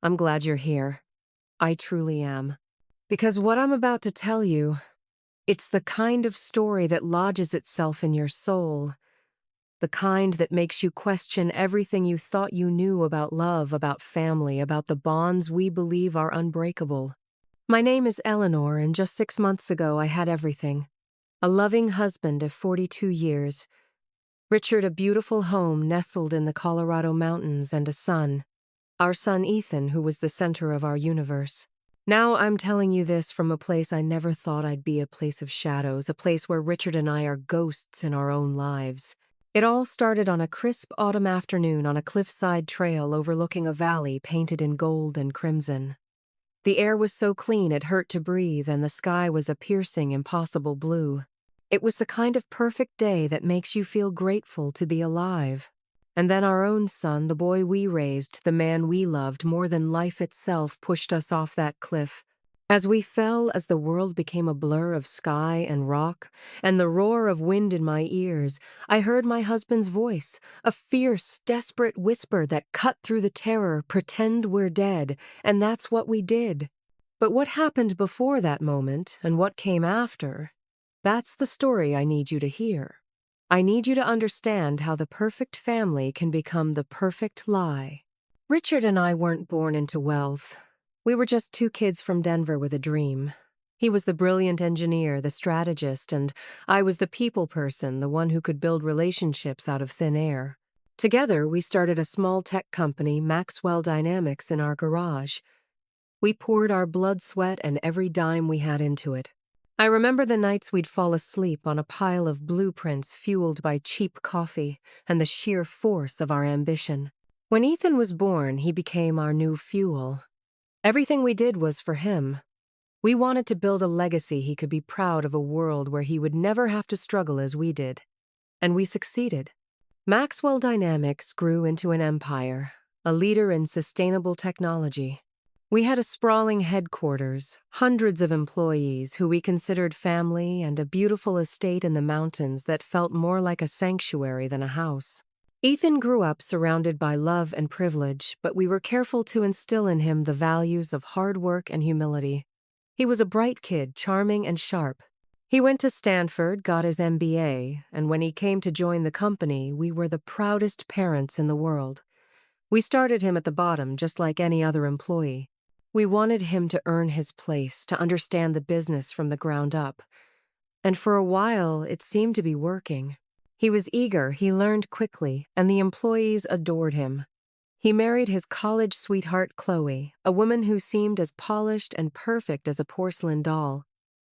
I'm glad you're here. I truly am. Because what I'm about to tell you, it's the kind of story that lodges itself in your soul, the kind that makes you question everything you thought you knew about love, about family, about the bonds we believe are unbreakable. My name is Eleanor, and just 6 months ago I had everything. A loving husband of 42 years, Richard, a beautiful home nestled in the Colorado mountains, and a son. Our son Ethan, who was the center of our universe. Now I'm telling you this from a place I never thought I'd be, a place of shadows, a place where Richard and I are ghosts in our own lives. It all started on a crisp autumn afternoon on a cliffside trail overlooking a valley painted in gold and crimson. The air was so clean it hurt to breathe, and the sky was a piercing, impossible blue. It was the kind of perfect day that makes you feel grateful to be alive. And then our own son, the boy we raised, the man we loved more than life itself, pushed us off that cliff. As we fell, as the world became a blur of sky and rock, and the roar of wind in my ears, I heard my husband's voice, a fierce, desperate whisper that cut through the terror. Pretend we're dead, and that's what we did. But what happened before that moment, and what came after, that's the story I need you to hear. I need you to understand how the perfect family can become the perfect lie. Richard and I weren't born into wealth. We were just two kids from Denver with a dream. He was the brilliant engineer, the strategist, and I was the people person, the one who could build relationships out of thin air. Together, we started a small tech company, Maxwell Dynamics, in our garage. We poured our blood, sweat, and every dime we had into it. I remember the nights we'd fall asleep on a pile of blueprints fueled by cheap coffee and the sheer force of our ambition. When Ethan was born, he became our new fuel. Everything we did was for him. We wanted to build a legacy he could be proud of, a world where he would never have to struggle as we did. And we succeeded. Maxwell Dynamics grew into an empire, a leader in sustainable technology. We had a sprawling headquarters, hundreds of employees who we considered family, and a beautiful estate in the mountains that felt more like a sanctuary than a house. Ethan grew up surrounded by love and privilege, but we were careful to instill in him the values of hard work and humility. He was a bright kid, charming and sharp. He went to Stanford, got his MBA, and when he came to join the company, we were the proudest parents in the world. We started him at the bottom, just like any other employee. We wanted him to earn his place, to understand the business from the ground up. And for a while, it seemed to be working. He was eager, he learned quickly, and the employees adored him. He married his college sweetheart, Chloe, a woman who seemed as polished and perfect as a porcelain doll.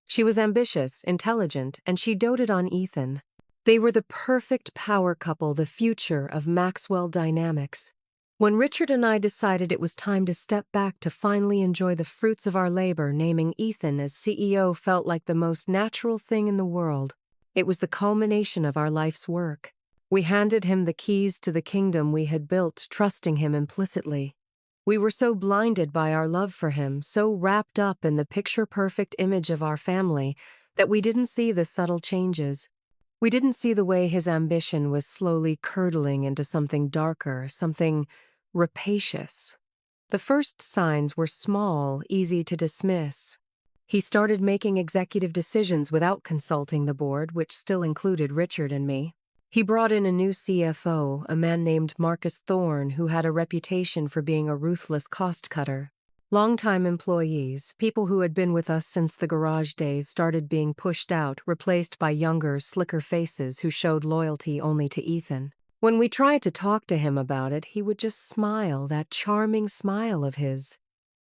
She was ambitious, intelligent, and she doted on Ethan. They were the perfect power couple, the future of Maxwell Dynamics. When Richard and I decided it was time to step back to finally enjoy the fruits of our labor, naming Ethan as CEO felt like the most natural thing in the world. It was the culmination of our life's work. We handed him the keys to the kingdom we had built, trusting him implicitly. We were so blinded by our love for him, so wrapped up in the picture-perfect image of our family, that we didn't see the subtle changes. We didn't see the way his ambition was slowly curdling into something darker, something rapacious. The first signs were small, easy to dismiss. He started making executive decisions without consulting the board, which still included Richard and me. He brought in a new CFO, a man named Marcus Thorne, who had a reputation for being a ruthless cost-cutter. Longtime employees, people who had been with us since the garage days, started being pushed out, replaced by younger, slicker faces who showed loyalty only to Ethan. When we tried to talk to him about it, he would just smile, that charming smile of his.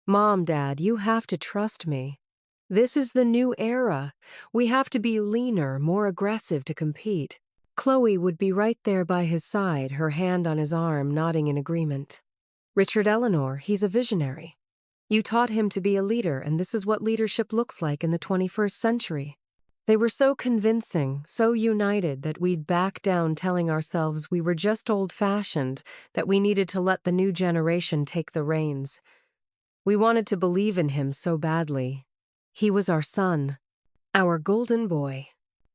"Mom, Dad, you have to trust me. This is the new era. We have to be leaner, more aggressive to compete." Chloe would be right there by his side, her hand on his arm, nodding in agreement. "Richard, Eleanor, he's a visionary. You taught him to be a leader, and this is what leadership looks like in the 21st century. They were so convincing, so united, that we'd back down, telling ourselves we were just old-fashioned, that we needed to let the new generation take the reins. We wanted to believe in him so badly. He was our son, our golden boy.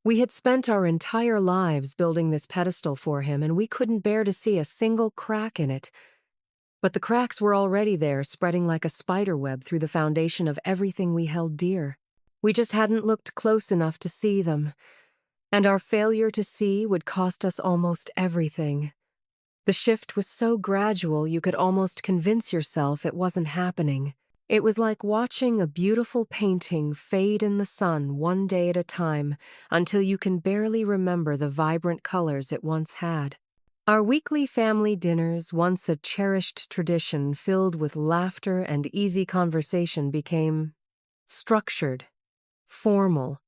We had spent our entire lives building this pedestal for him, and we couldn't bear to see a single crack in it. But the cracks were already there, spreading like a spider web through the foundation of everything we held dear. We just hadn't looked close enough to see them, and our failure to see would cost us almost everything. The shift was so gradual you could almost convince yourself it wasn't happening. It was like watching a beautiful painting fade in the sun one day at a time until you can barely remember the vibrant colors it once had. Our weekly family dinners, once a cherished tradition filled with laughter and easy conversation, became structured, formal.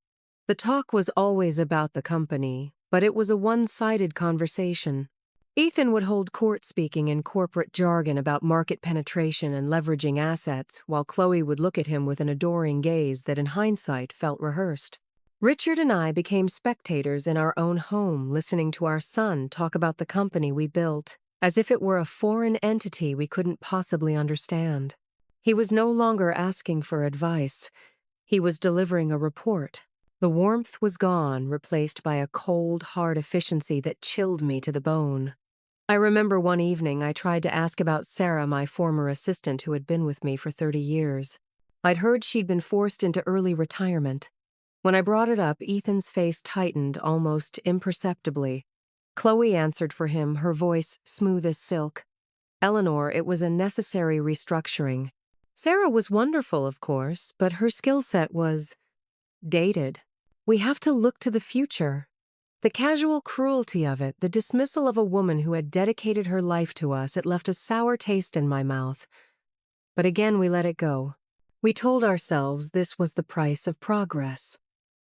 The talk was always about the company, but it was a one-sided conversation. Ethan would hold court speaking in corporate jargon about market penetration and leveraging assets, while Chloe would look at him with an adoring gaze that in hindsight felt rehearsed. Richard and I became spectators in our own home, listening to our son talk about the company we built, as if it were a foreign entity we couldn't possibly understand. He was no longer asking for advice. He was delivering a report. The warmth was gone, replaced by a cold, hard efficiency that chilled me to the bone. I remember one evening I tried to ask about Sarah, my former assistant who had been with me for 30 years. I'd heard she'd been forced into early retirement. When I brought it up, Ethan's face tightened almost imperceptibly. Chloe answered for him, her voice smooth as silk. Eleanor, it was a necessary restructuring. Sarah was wonderful, of course, but her skill set was dated. We have to look to the future. The casual cruelty of it, the dismissal of a woman who had dedicated her life to us, it left a sour taste in my mouth. But again we let it go. We told ourselves this was the price of progress.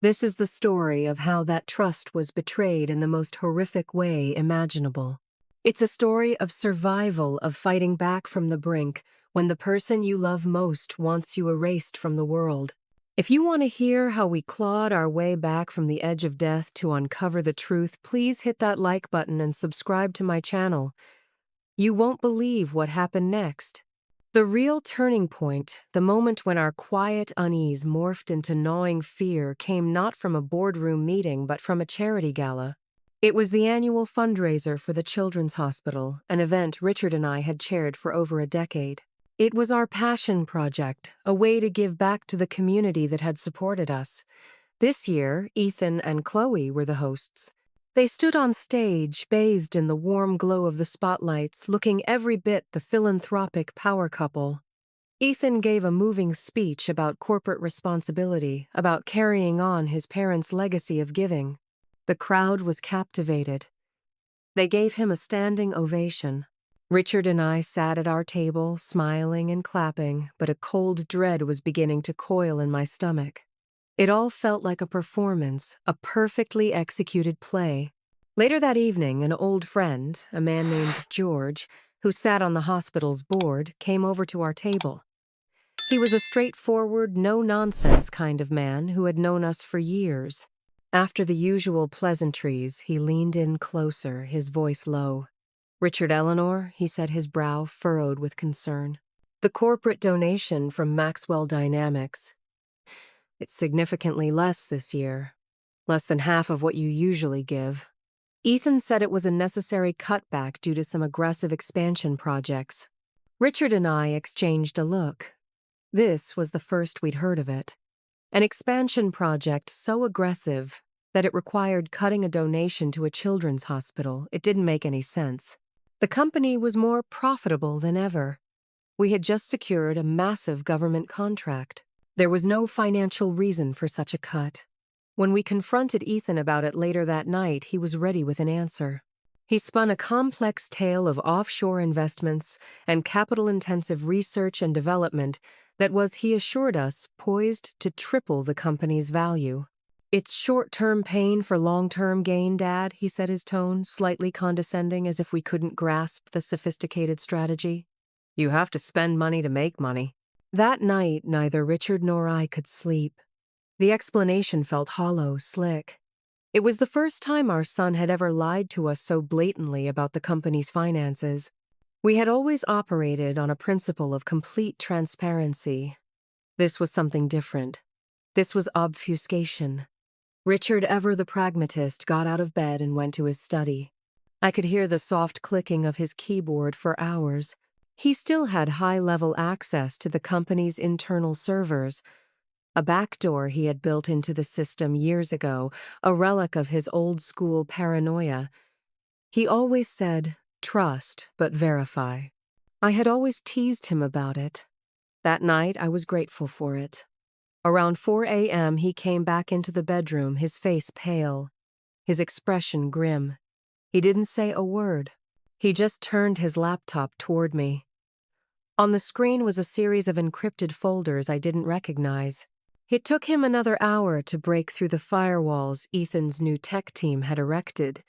This is the story of how that trust was betrayed in the most horrific way imaginable. It's a story of survival, of fighting back from the brink when the person you love most wants you erased from the world. If you want to hear how we clawed our way back from the edge of death to uncover the truth, please hit that like button and subscribe to my channel. You won't believe what happened next. The real turning point, the moment when our quiet unease morphed into gnawing fear, came not from a boardroom meeting but from a charity gala. It was the annual fundraiser for the Children's Hospital, an event Richard and I had chaired for over a decade. It was our passion project, a way to give back to the community that had supported us. This year, Ethan and Chloe were the hosts. They stood on stage, bathed in the warm glow of the spotlights, looking every bit the philanthropic power couple. Ethan gave a moving speech about corporate responsibility, about carrying on his parents' legacy of giving. The crowd was captivated. They gave him a standing ovation. Richard and I sat at our table, smiling and clapping, but a cold dread was beginning to coil in my stomach. It all felt like a performance, a perfectly executed play. Later that evening, an old friend, a man named George, who sat on the hospital's board, came over to our table. He was a straightforward, no-nonsense kind of man who had known us for years. After the usual pleasantries, he leaned in closer, his voice low. "Richard, Eleanor," he said, his brow furrowed with concern. "The corporate donation from Maxwell Dynamics. It's significantly less this year. Less than half of what you usually give." Ethan said it was a necessary cutback due to some aggressive expansion projects. Richard and I exchanged a look. This was the first we'd heard of it. An expansion project so aggressive that it required cutting a donation to a children's hospital. It didn't make any sense. The company was more profitable than ever. We had just secured a massive government contract. There was no financial reason for such a cut. When we confronted Ethan about it later that night, he was ready with an answer. He spun a complex tale of offshore investments and capital-intensive research and development that was, he assured us, poised to triple the company's value. "It's short-term pain for long-term gain, Dad," he said, his tone slightly condescending, as if we couldn't grasp the sophisticated strategy. "You have to spend money to make money." That night, neither Richard nor I could sleep. The explanation felt hollow, slick. It was the first time our son had ever lied to us so blatantly about the company's finances. We had always operated on a principle of complete transparency. This was something different. This was obfuscation. Richard, ever the pragmatist, got out of bed and went to his study. I could hear the soft clicking of his keyboard for hours. He still had high-level access to the company's internal servers, a backdoor he had built into the system years ago, a relic of his old-school paranoia. He always said, "Trust, but verify." I had always teased him about it. That night, I was grateful for it. Around 4 a.m., he came back into the bedroom, his face pale, his expression grim. He didn't say a word. He just turned his laptop toward me. On the screen was a series of encrypted folders I didn't recognize. It took him another hour to break through the firewalls Ethan's new tech team had erected,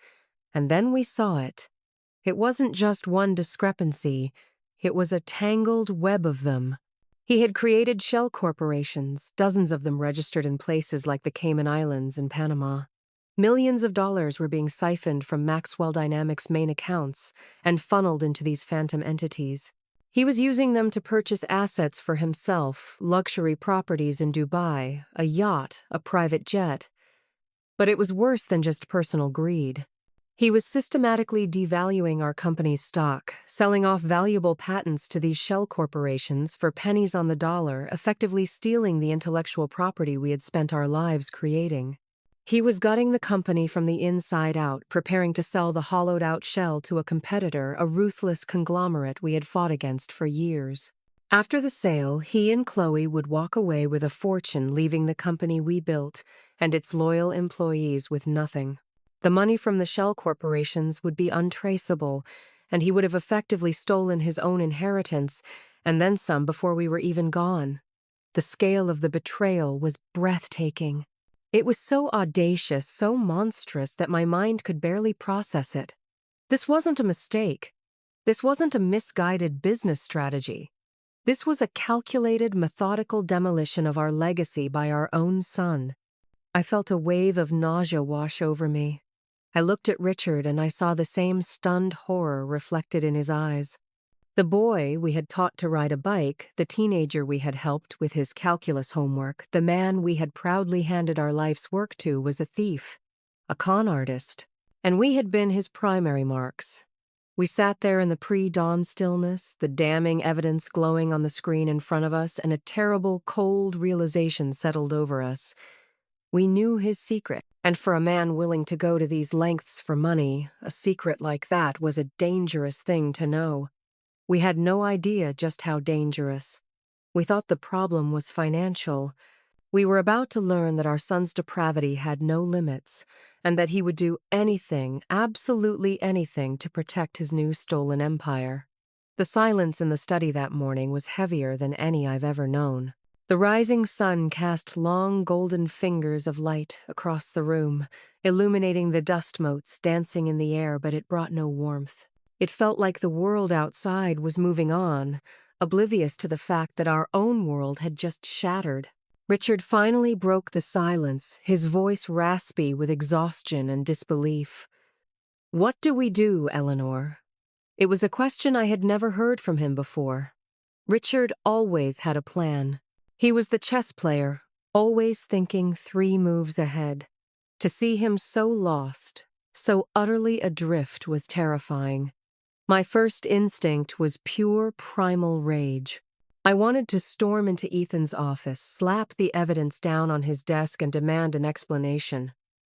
and then we saw it. It wasn't just one discrepancy, it was a tangled web of them. He had created shell corporations, dozens of them registered in places like the Cayman Islands and Panama. Millions of dollars were being siphoned from Maxwell Dynamics' main accounts and funneled into these phantom entities. He was using them to purchase assets for himself, luxury properties in Dubai, a yacht, a private jet. But it was worse than just personal greed. He was systematically devaluing our company's stock, selling off valuable patents to these shell corporations for pennies on the dollar, effectively stealing the intellectual property we had spent our lives creating. He was gutting the company from the inside out, preparing to sell the hollowed-out shell to a competitor, a ruthless conglomerate we had fought against for years. After the sale, he and Chloe would walk away with a fortune, leaving the company we built and its loyal employees with nothing. The money from the shell corporations would be untraceable, and he would have effectively stolen his own inheritance, and then some before we were even gone. The scale of the betrayal was breathtaking. It was so audacious, so monstrous that my mind could barely process it. This wasn't a mistake. This wasn't a misguided business strategy. This was a calculated, methodical demolition of our legacy by our own son. I felt a wave of nausea wash over me. I looked at Richard and I saw the same stunned horror reflected in his eyes. The boy we had taught to ride a bike, the teenager we had helped with his calculus homework, the man we had proudly handed our life's work to was a thief, a con artist, and we had been his primary marks. We sat there in the pre-dawn stillness, the damning evidence glowing on the screen in front of us, and a terrible, cold realization settled over us. We knew his secret, and for a man willing to go to these lengths for money, a secret like that was a dangerous thing to know. We had no idea just how dangerous. We thought the problem was financial. We were about to learn that our son's depravity had no limits, and that he would do anything, absolutely anything, to protect his new stolen empire. The silence in the study that morning was heavier than any I've ever known. The rising sun cast long golden fingers of light across the room, illuminating the dust motes dancing in the air, but it brought no warmth. It felt like the world outside was moving on, oblivious to the fact that our own world had just shattered. Richard finally broke the silence, his voice raspy with exhaustion and disbelief. "What do we do, Eleanor?" It was a question I had never heard from him before. Richard always had a plan. He was the chess player, always thinking 3 moves ahead. To see him so lost, so utterly adrift, was terrifying. My first instinct was pure primal rage. I wanted to storm into Ethan's office, slap the evidence down on his desk, and demand an explanation.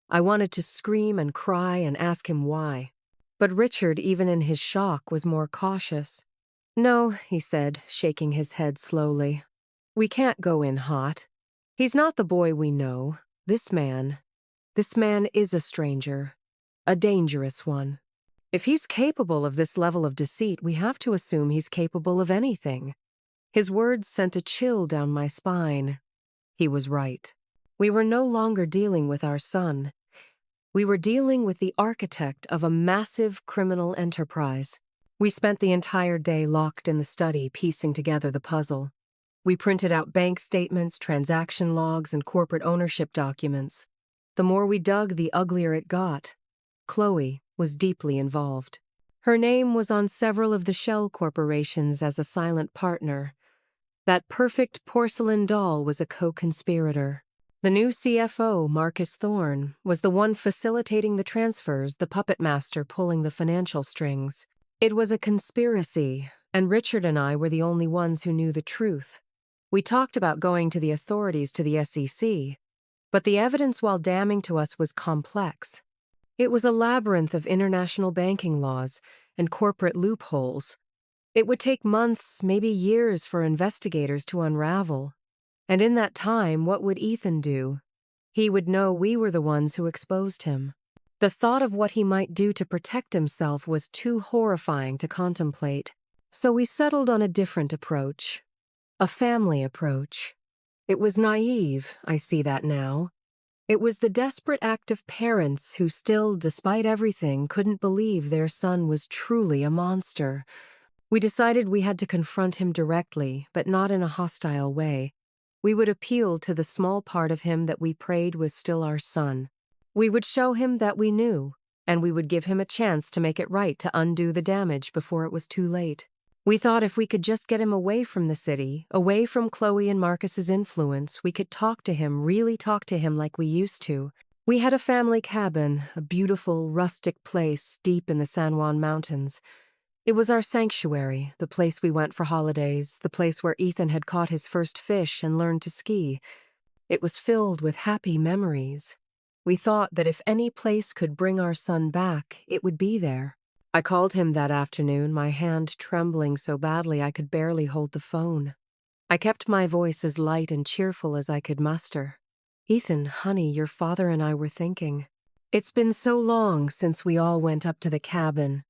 I wanted to scream and cry and ask him why. But Richard, even in his shock, was more cautious. "No," he said, shaking his head slowly. "We can't go in hot. He's not the boy we know. This man is a stranger, a dangerous one. If he's capable of this level of deceit, we have to assume he's capable of anything." His words sent a chill down my spine. He was right. We were no longer dealing with our son. We were dealing with the architect of a massive criminal enterprise. We spent the entire day locked in the study, piecing together the puzzle. We printed out bank statements, transaction logs, and corporate ownership documents. The more we dug, the uglier it got. Chloe was deeply involved. Her name was on several of the shell corporations as a silent partner. That perfect porcelain doll was a co-conspirator. The new CFO, Marcus Thorne, was the one facilitating the transfers, the puppet master pulling the financial strings. It was a conspiracy, And Richard and I were the only ones who knew the truth. We talked about going to the authorities, to the SEC, but the evidence, while damning to us, was complex. It was a labyrinth of international banking laws and corporate loopholes. It would take months, maybe years, for investigators to unravel. And in that time, what would Ethan do? He would know we were the ones who exposed him. The thought of what he might do to protect himself was too horrifying to contemplate. So we settled on a different approach. A family approach. It was naive, I see that now. It was the desperate act of parents who still, despite everything, couldn't believe their son was truly a monster. We decided we had to confront him directly, but not in a hostile way. We would appeal to the small part of him that we prayed was still our son. We would show him that we knew, and we would give him a chance to make it right, to undo the damage before it was too late. We thought if we could just get him away from the city, away from Chloe and Marcus's influence, we could talk to him, really talk to him like we used to. We had a family cabin, a beautiful, rustic place deep in the San Juan Mountains. It was our sanctuary, the place we went for holidays, the place where Ethan had caught his first fish and learned to ski. It was filled with happy memories. We thought that if any place could bring our son back, it would be there. I called him that afternoon, my hand trembling so badly I could barely hold the phone. I kept my voice as light and cheerful as I could muster. "Ethan, honey, your father and I were thinking. It's been so long since we all went up to the cabin.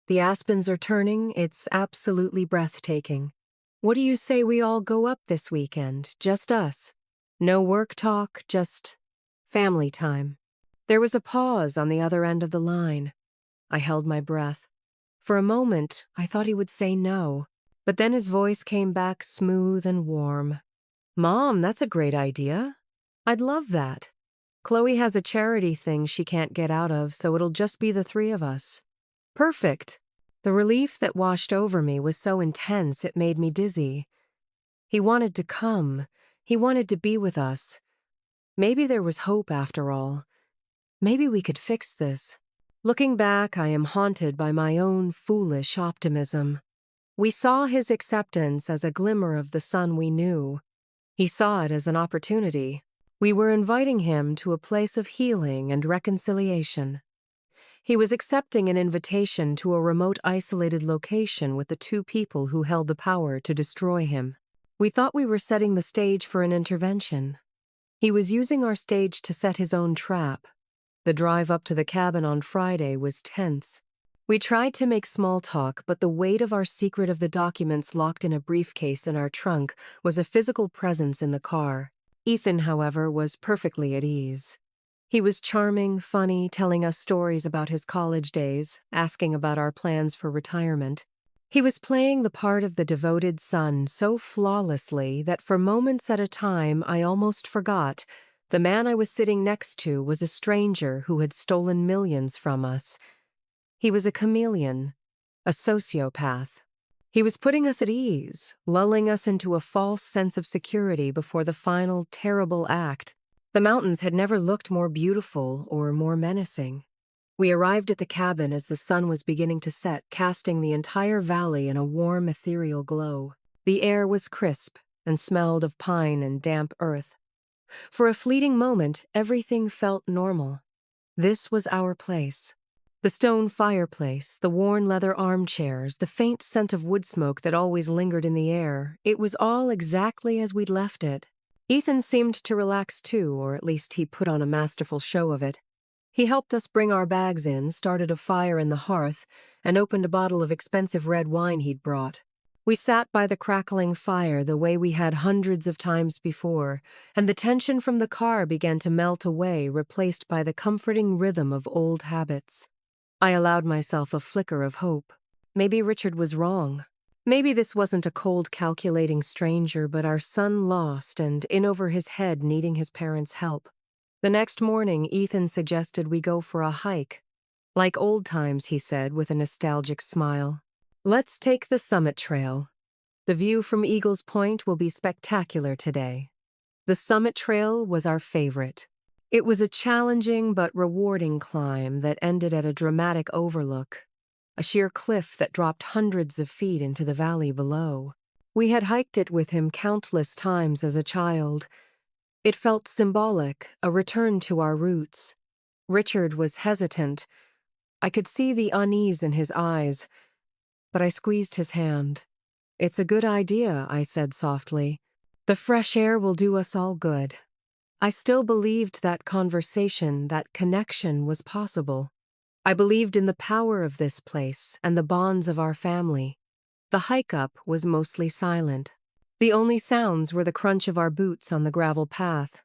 The aspens are turning, it's absolutely breathtaking. What do you say we all go up this weekend, just us? No work talk, just family time." There was a pause on the other end of the line. I held my breath. For a moment, I thought he would say no, but then his voice came back smooth and warm. "Mom, that's a great idea. I'd love that. Chloe has a charity thing she can't get out of, so it'll just be the three of us." Perfect. The relief that washed over me was so intense it made me dizzy. He wanted to come. He wanted to be with us. Maybe there was hope after all. Maybe we could fix this. Looking back, I am haunted by my own foolish optimism. We saw his acceptance as a glimmer of the sun we knew. He saw it as an opportunity. We were inviting him to a place of healing and reconciliation. He was accepting an invitation to a remote, isolated location with the two people who held the power to destroy him. We thought we were setting the stage for an intervention. He was using our stage to set his own trap. The drive up to the cabin on Friday was tense. We tried to make small talk, but the weight of our secret, of the documents locked in a briefcase in our trunk, was a physical presence in the car. Ethan, however, was perfectly at ease. He was charming, funny, telling us stories about his college days, asking about our plans for retirement. He was playing the part of the devoted son so flawlessly that for moments at a time I almost forgot the man I was sitting next to was a stranger who had stolen millions from us. He was a chameleon, a sociopath. He was putting us at ease, lulling us into a false sense of security before the final, terrible act. The mountains had never looked more beautiful or more menacing. We arrived at the cabin as the sun was beginning to set, casting the entire valley in a warm, ethereal glow. The air was crisp and smelled of pine and damp earth. For a fleeting moment, everything felt normal. This was our place. The stone fireplace, the worn leather armchairs, the faint scent of wood smoke that always lingered in the air, it was all exactly as we'd left it. Ethan seemed to relax too, or at least he put on a masterful show of it. He helped us bring our bags in, started a fire in the hearth, and opened a bottle of expensive red wine he'd brought. We sat by the crackling fire the way we had hundreds of times before, and the tension from the car began to melt away, replaced by the comforting rhythm of old habits. I allowed myself a flicker of hope. Maybe Richard was wrong. Maybe this wasn't a cold, calculating stranger, but our son lost and in over his head, needing his parents' help. The next morning, Ethan suggested we go for a hike. Like old times, he said with a nostalgic smile. "Let's take the summit trail. The view from Eagles Point will be spectacular today." The summit trail was our favorite. It was a challenging but rewarding climb that ended at a dramatic overlook. a sheer cliff that dropped hundreds of feet into the valley below. We had hiked it with him countless times as a child. It felt symbolic, a return to our roots. Richard was hesitant. I could see the unease in his eyes, but I squeezed his hand. "It's a good idea," I said softly. "The fresh air will do us all good." I still believed that conversation, that connection was possible. I believed in the power of this place and the bonds of our family. The hike up was mostly silent. The only sounds were the crunch of our boots on the gravel path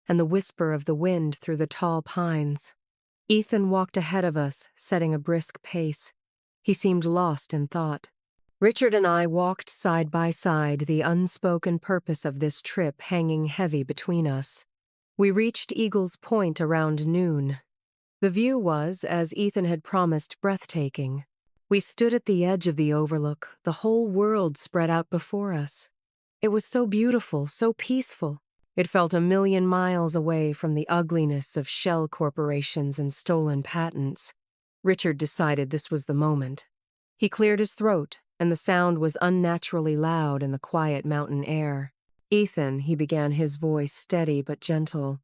and the whisper of the wind through the tall pines. Ethan walked ahead of us, setting a brisk pace. He seemed lost in thought. Richard and I walked side by side, the unspoken purpose of this trip hanging heavy between us. We reached Eagle's Point around noon. The view was, as Ethan had promised, breathtaking. We stood at the edge of the overlook, the whole world spread out before us. It was so beautiful, so peaceful. It felt a million miles away from the ugliness of shell corporations and stolen patents. Richard decided this was the moment. He cleared his throat, and the sound was unnaturally loud in the quiet mountain air. "Ethan," he began, his voice steady but gentle.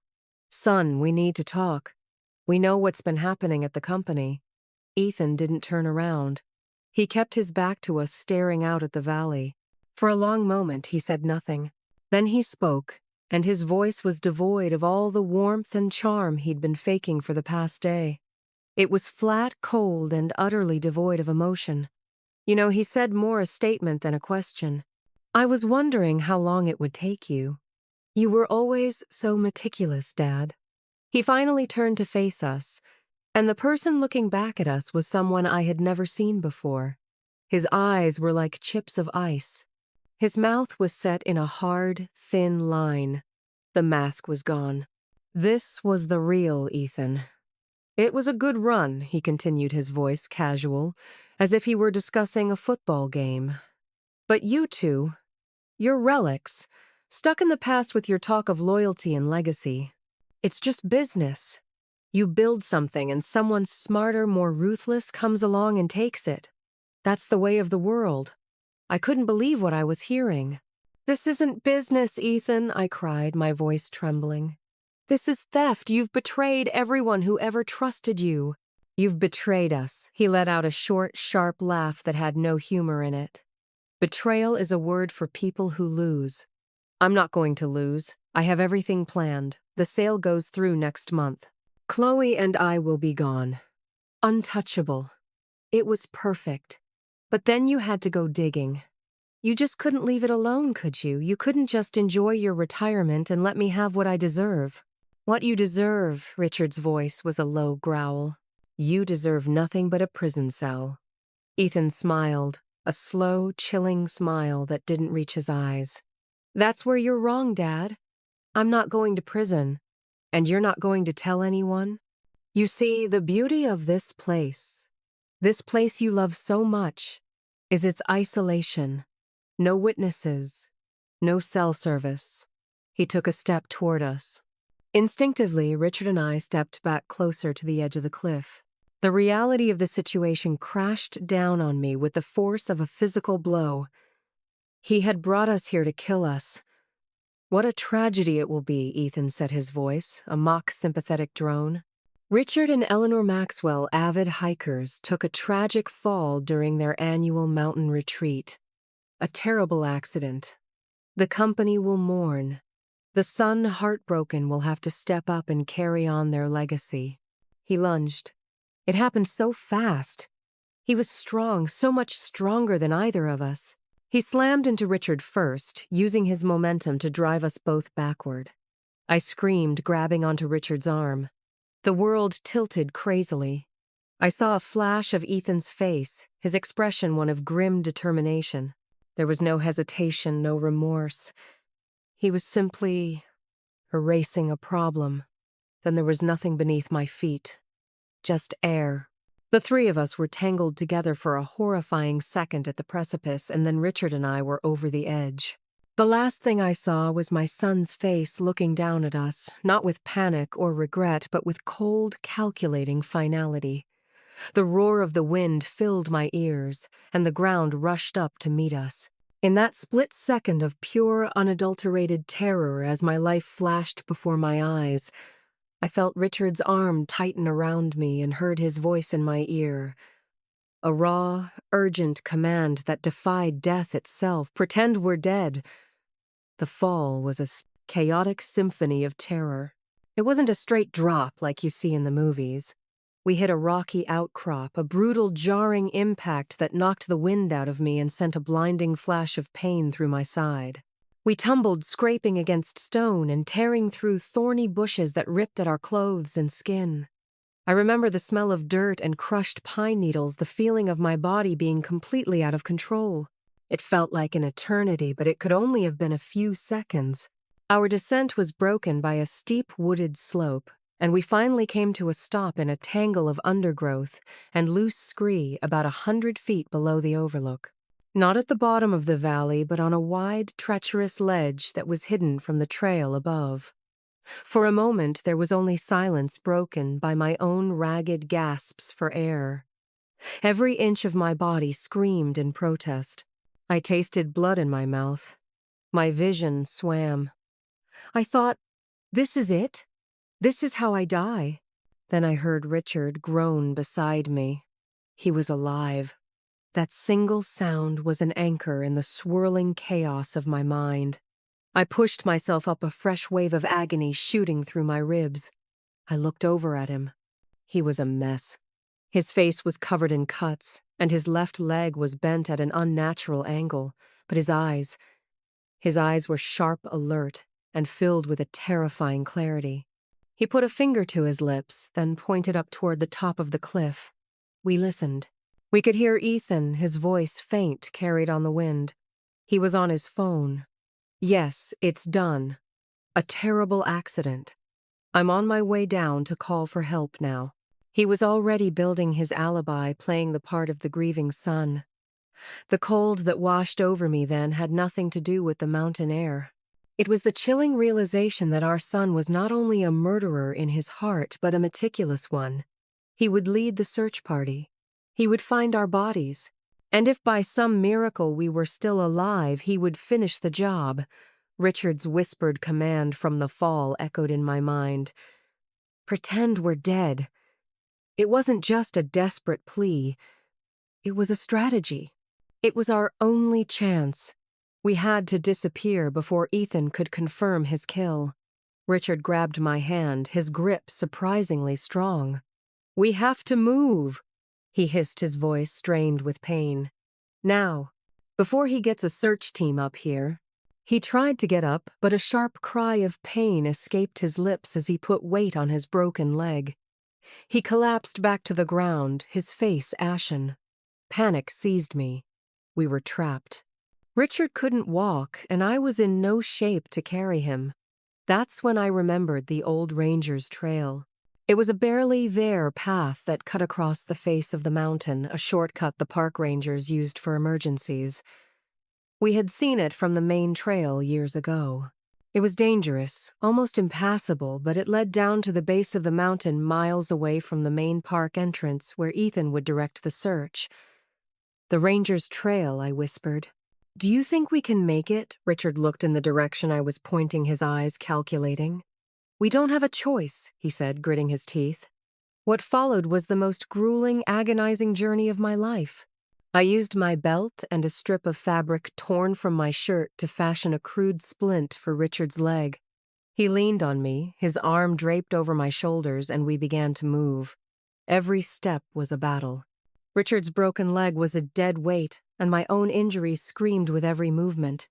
"Son, we need to talk. We know what's been happening at the company." Ethan didn't turn around. He kept his back to us, staring out at the valley. For a long moment he said nothing. Then he spoke, and his voice was devoid of all the warmth and charm he'd been faking for the past day. It was flat, cold, and utterly devoid of emotion. You know, he said more a statement than a question. "I was wondering how long it would take you. You were always so meticulous, Dad." He finally turned to face us, and the person looking back at us was someone I had never seen before. His eyes were like chips of ice. His mouth was set in a hard, thin line. The mask was gone. "This was the real Ethan. It was a good run," he continued, his voice casual, as if he were discussing a football game. "But you two, you're relics, stuck in the past with your talk of loyalty and legacy. It's just business. You build something and someone smarter, more ruthless comes along and takes it. That's the way of the world." I couldn't believe what I was hearing. "This isn't business, Ethan," I cried, my voice trembling. "This is theft. You've betrayed everyone who ever trusted you." "You've betrayed us." He let out a short, sharp laugh that had no humor in it. "Betrayal is a word for people who lose. I'm not going to lose. I have everything planned. The sale goes through next month. Chloe and I will be gone. Untouchable. It was perfect. But then you had to go digging. You just couldn't leave it alone, could you? You couldn't just enjoy your retirement and let me have what I deserve." "What you deserve," Richard's voice was a low growl. "You deserve nothing but a prison cell." Ethan smiled, a slow, chilling smile that didn't reach his eyes. "That's where you're wrong, Dad. I'm not going to prison. And you're not going to tell anyone? You see, the beauty of this place you love so much, is its isolation. No witnesses, no cell service." He took a step toward us. Instinctively, Richard and I stepped back closer to the edge of the cliff. The reality of the situation crashed down on me with the force of a physical blow. He had brought us here to kill us. "What a tragedy it will be," Ethan said, his voice, a mock sympathetic drone. "Richard and Eleanor Maxwell, avid hikers, took a tragic fall during their annual mountain retreat. A terrible accident. The company will mourn. The son, heartbroken, will have to step up and carry on their legacy." He lunged. It happened so fast. He was strong, so much stronger than either of us. He slammed into Richard first, using his momentum to drive us both backward. I screamed, grabbing onto Richard's arm. The world tilted crazily. I saw a flash of Ethan's face, his expression one of grim determination. There was no hesitation, no remorse. He was simply erasing a problem. Then there was nothing beneath my feet. Just air. The three of us were tangled together for a horrifying second at the precipice, and then Richard and I were over the edge. The last thing I saw was my son's face looking down at us, not with panic or regret, but with cold, calculating finality. The roar of the wind filled my ears, and the ground rushed up to meet us. In that split second of pure, unadulterated terror as my life flashed before my eyes, I felt Richard's arm tighten around me and heard his voice in my ear. A raw, urgent command that defied death itself. Pretend we're dead. The fall was a chaotic symphony of terror. It wasn't a straight drop like you see in the movies. We hit a rocky outcrop, a brutal, jarring impact that knocked the wind out of me and sent a blinding flash of pain through my side. We tumbled, scraping against stone and tearing through thorny bushes that ripped at our clothes and skin. I remember the smell of dirt and crushed pine needles, the feeling of my body being completely out of control. It felt like an eternity, but it could only have been a few seconds. Our descent was broken by a steep wooded slope, and we finally came to a stop in a tangle of undergrowth and loose scree about 100 feet below the overlook. Not at the bottom of the valley, but on a wide, treacherous ledge that was hidden from the trail above. For a moment there was only silence broken by my own ragged gasps for air. Every inch of my body screamed in protest. I tasted blood in my mouth. My vision swam. I thought, this is it? This is how I die. Then I heard Richard groan beside me. He was alive. That single sound was an anchor in the swirling chaos of my mind. I pushed myself up a fresh wave of agony shooting through my ribs. I looked over at him. He was a mess. His face was covered in cuts, and his left leg was bent at an unnatural angle, but his eyes were sharp, alert, and filled with a terrifying clarity. He put a finger to his lips, then pointed up toward the top of the cliff. We listened. We could hear Ethan, his voice faint, carried on the wind. He was on his phone. Yes, it's done. A terrible accident. I'm on my way down to call for help now. He was already building his alibi, playing the part of the grieving son. The cold that washed over me then had nothing to do with the mountain air. It was the chilling realization that our son was not only a murderer in his heart, but a meticulous one. He would lead the search party. He would find our bodies. And if by some miracle we were still alive, he would finish the job. Richard's whispered command from the fall echoed in my mind. Pretend we're dead. It wasn't just a desperate plea. It was a strategy. It was our only chance. We had to disappear before Ethan could confirm his kill. Richard grabbed my hand, his grip surprisingly strong. We have to move, he hissed, his voice strained with pain. Now, before he gets a search team up here. He tried to get up, but a sharp cry of pain escaped his lips as he put weight on his broken leg. He collapsed back to the ground, his face ashen. Panic seized me. We were trapped. Richard couldn't walk, and I was in no shape to carry him. That's when I remembered the old ranger's trail. It was a barely there path that cut across the face of the mountain, a shortcut the park rangers used for emergencies. We had seen it from the main trail years ago. It was dangerous, almost impassable, but it led down to the base of the mountain miles away from the main park entrance where Ethan would direct the search. The ranger's trail, I whispered. Do you think we can make it? Richard looked in the direction I was pointing, his eyes calculating. We don't have a choice, he said, gritting his teeth. What followed was the most grueling, agonizing journey of my life. I used my belt and a strip of fabric torn from my shirt to fashion a crude splint for Richard's leg. He leaned on me, his arm draped over my shoulders, and we began to move. Every step was a battle. Richard's broken leg was a dead weight, and my own injuries screamed with every movement.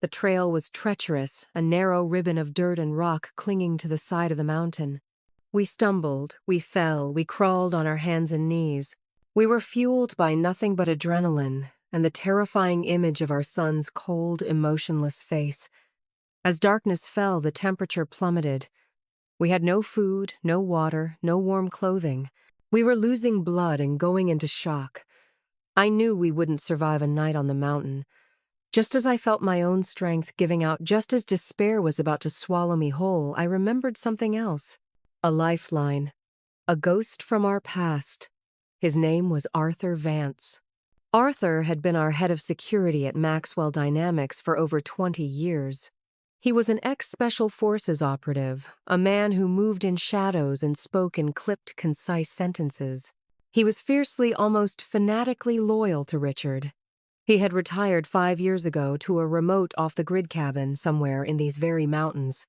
The trail was treacherous, a narrow ribbon of dirt and rock clinging to the side of the mountain. We stumbled, we fell, we crawled on our hands and knees. We were fueled by nothing but adrenaline and the terrifying image of our son's cold, emotionless face. As darkness fell, the temperature plummeted. We had no food, no water, no warm clothing. We were losing blood and going into shock. I knew we wouldn't survive a night on the mountain. Just as I felt my own strength giving out, just as despair was about to swallow me whole, I remembered something else. A lifeline. A ghost from our past. His name was Arthur Vance. Arthur had been our head of security at Maxwell Dynamics for over 20 years. He was an ex-Special Forces operative, a man who moved in shadows and spoke in clipped, concise sentences. He was fiercely, almost fanatically loyal to Richard. He had retired 5 years ago to a remote off-the-grid cabin somewhere in these very mountains.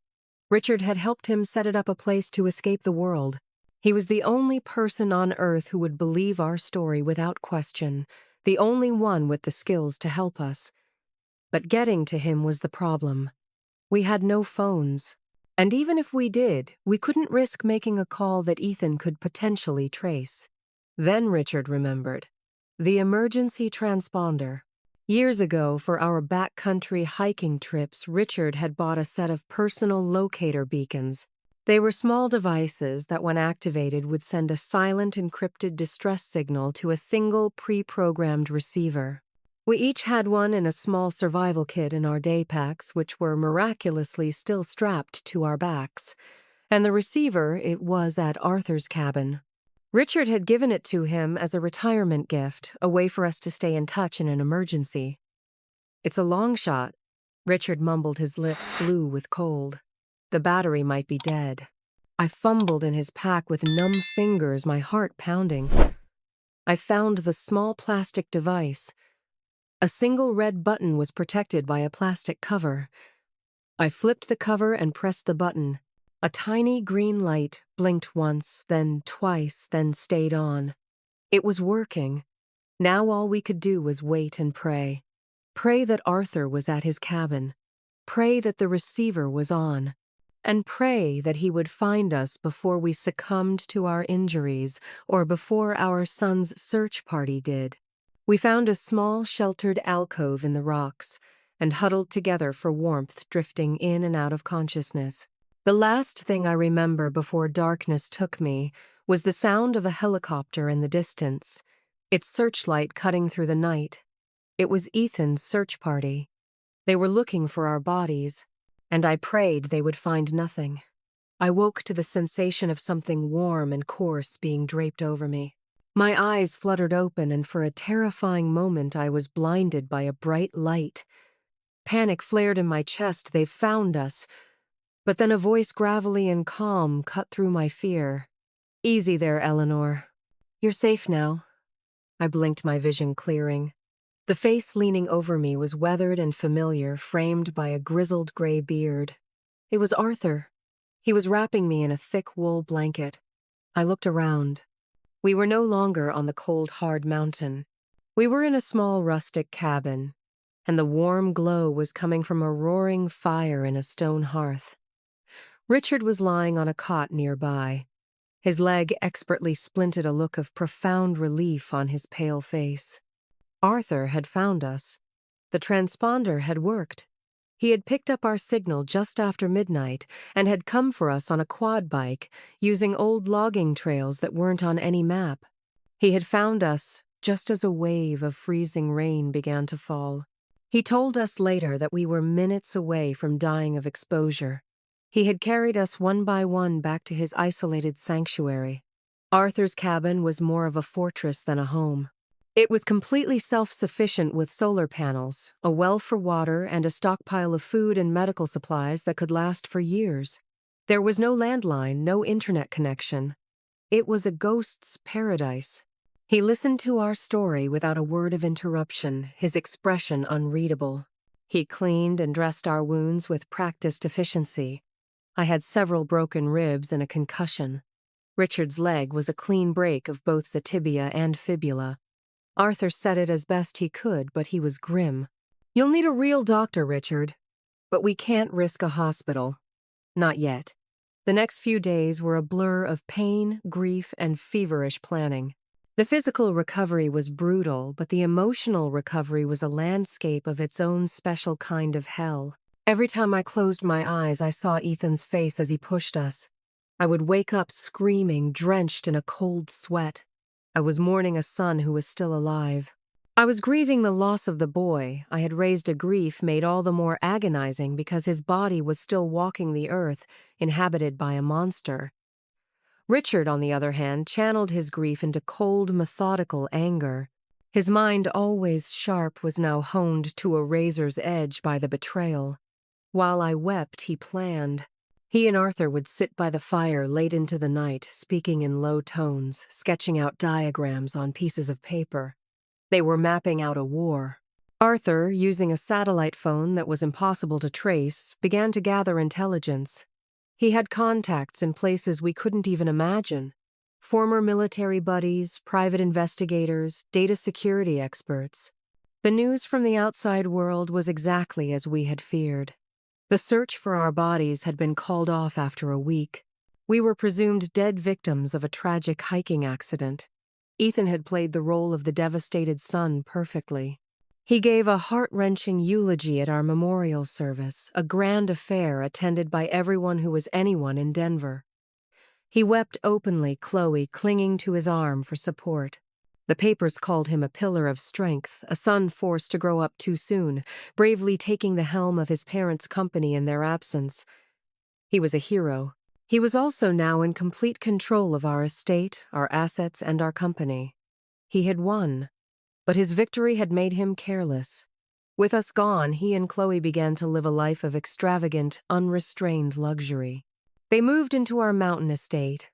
Richard had helped him set it up a place to escape the world. He was the only person on Earth who would believe our story without question, the only one with the skills to help us. But getting to him was the problem. We had no phones, and even if we did, we couldn't risk making a call that Ethan could potentially trace. Then Richard remembered. The emergency transponder. Years ago, for our backcountry hiking trips, Richard had bought a set of personal locator beacons. They were small devices that, when activated, would send a silent encrypted distress signal to a single pre-programmed receiver. We each had one in a small survival kit in our day packs, which were miraculously still strapped to our backs. And the receiver, it was at Arthur's cabin. Richard had given it to him as a retirement gift, a way for us to stay in touch in an emergency. "It's a long shot." Richard mumbled, his lips blue with cold. "The battery might be dead." I fumbled in his pack with numb fingers, my heart pounding. I found the small plastic device. A single red button was protected by a plastic cover. I flipped the cover and pressed the button. A tiny green light blinked once, then twice, then stayed on. It was working. Now all we could do was wait and pray. Pray that Arthur was at his cabin. Pray that the receiver was on. And pray that he would find us before we succumbed to our injuries or before our son's search party did. We found a small, sheltered alcove in the rocks and huddled together for warmth, drifting in and out of consciousness. The last thing I remember before darkness took me was the sound of a helicopter in the distance, its searchlight cutting through the night. It was Ethan's search party. They were looking for our bodies, and I prayed they would find nothing. I woke to the sensation of something warm and coarse being draped over me. My eyes fluttered open, and for a terrifying moment I was blinded by a bright light. Panic flared in my chest. "They've found us." But then a voice gravelly and calm cut through my fear. "Easy there, Eleanor. You're safe now." I blinked, my vision clearing. The face leaning over me was weathered and familiar, framed by a grizzled gray beard. It was Arthur. He was wrapping me in a thick wool blanket. I looked around. We were no longer on the cold, hard mountain. We were in a small rustic cabin, and the warm glow was coming from a roaring fire in a stone hearth. Richard was lying on a cot nearby. His leg expertly splinted, a look of profound relief on his pale face. Arthur had found us. The transponder had worked. He had picked up our signal just after midnight and had come for us on a quad bike, using old logging trails that weren't on any map. He had found us just as a wave of freezing rain began to fall. He told us later that we were minutes away from dying of exposure. He had carried us one by one back to his isolated sanctuary. Arthur's cabin was more of a fortress than a home. It was completely self-sufficient with solar panels, a well for water, and a stockpile of food and medical supplies that could last for years. There was no landline, no internet connection. It was a ghost's paradise. He listened to our story without a word of interruption, his expression unreadable. He cleaned and dressed our wounds with practiced efficiency. I had several broken ribs and a concussion. Richard's leg was a clean break of both the tibia and fibula. Arthur said it as best he could, but he was grim. "You'll need a real doctor, Richard. But we can't risk a hospital. Not yet." The next few days were a blur of pain, grief, and feverish planning. The physical recovery was brutal, but the emotional recovery was a landscape of its own special kind of hell. Every time I closed my eyes, I saw Ethan's face as he pushed us. I would wake up screaming, drenched in a cold sweat. I was mourning a son who was still alive. I was grieving the loss of the boy. I had raised a grief made all the more agonizing because his body was still walking the earth, inhabited by a monster. Richard, on the other hand, channeled his grief into cold, methodical anger. His mind, always sharp, was now honed to a razor's edge by the betrayal. While I wept, he planned. He and Arthur would sit by the fire late into the night, speaking in low tones, sketching out diagrams on pieces of paper. They were mapping out a war. Arthur, using a satellite phone that was impossible to trace, began to gather intelligence. He had contacts in places we couldn't even imagine. Former military buddies, private investigators, data security experts. The news from the outside world was exactly as we had feared. The search for our bodies had been called off after a week. We were presumed dead victims of a tragic hiking accident. Ethan had played the role of the devastated son perfectly. He gave a heart-wrenching eulogy at our memorial service, a grand affair attended by everyone who was anyone in Denver. He wept openly, Chloe clinging to his arm for support. The papers called him a pillar of strength, a son forced to grow up too soon, bravely taking the helm of his parents' company in their absence. He was a hero. He was also now in complete control of our estate, our assets, and our company. He had won, but his victory had made him careless. With us gone, he and Chloe began to live a life of extravagant, unrestrained luxury. They moved into our mountain estate.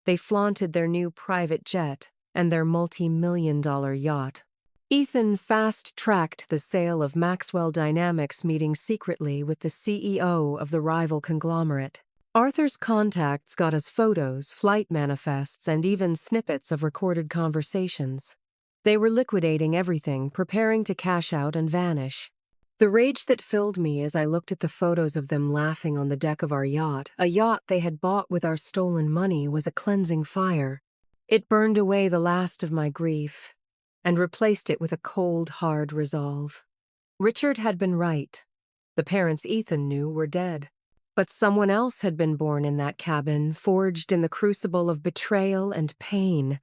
They flaunted their new private jet and their multi-million-dollar yacht. Ethan fast-tracked the sale of Maxwell Dynamics, meeting secretly with the CEO of the rival conglomerate. Arthur's contacts got us photos, flight manifests, and even snippets of recorded conversations. They were liquidating everything, preparing to cash out and vanish. The rage that filled me as I looked at the photos of them laughing on the deck of our yacht, a yacht they had bought with our stolen money, was a cleansing fire. It burned away the last of my grief and replaced it with a cold, hard resolve. Richard had been right. The parents Ethan knew were dead. But someone else had been born in that cabin, forged in the crucible of betrayal and pain.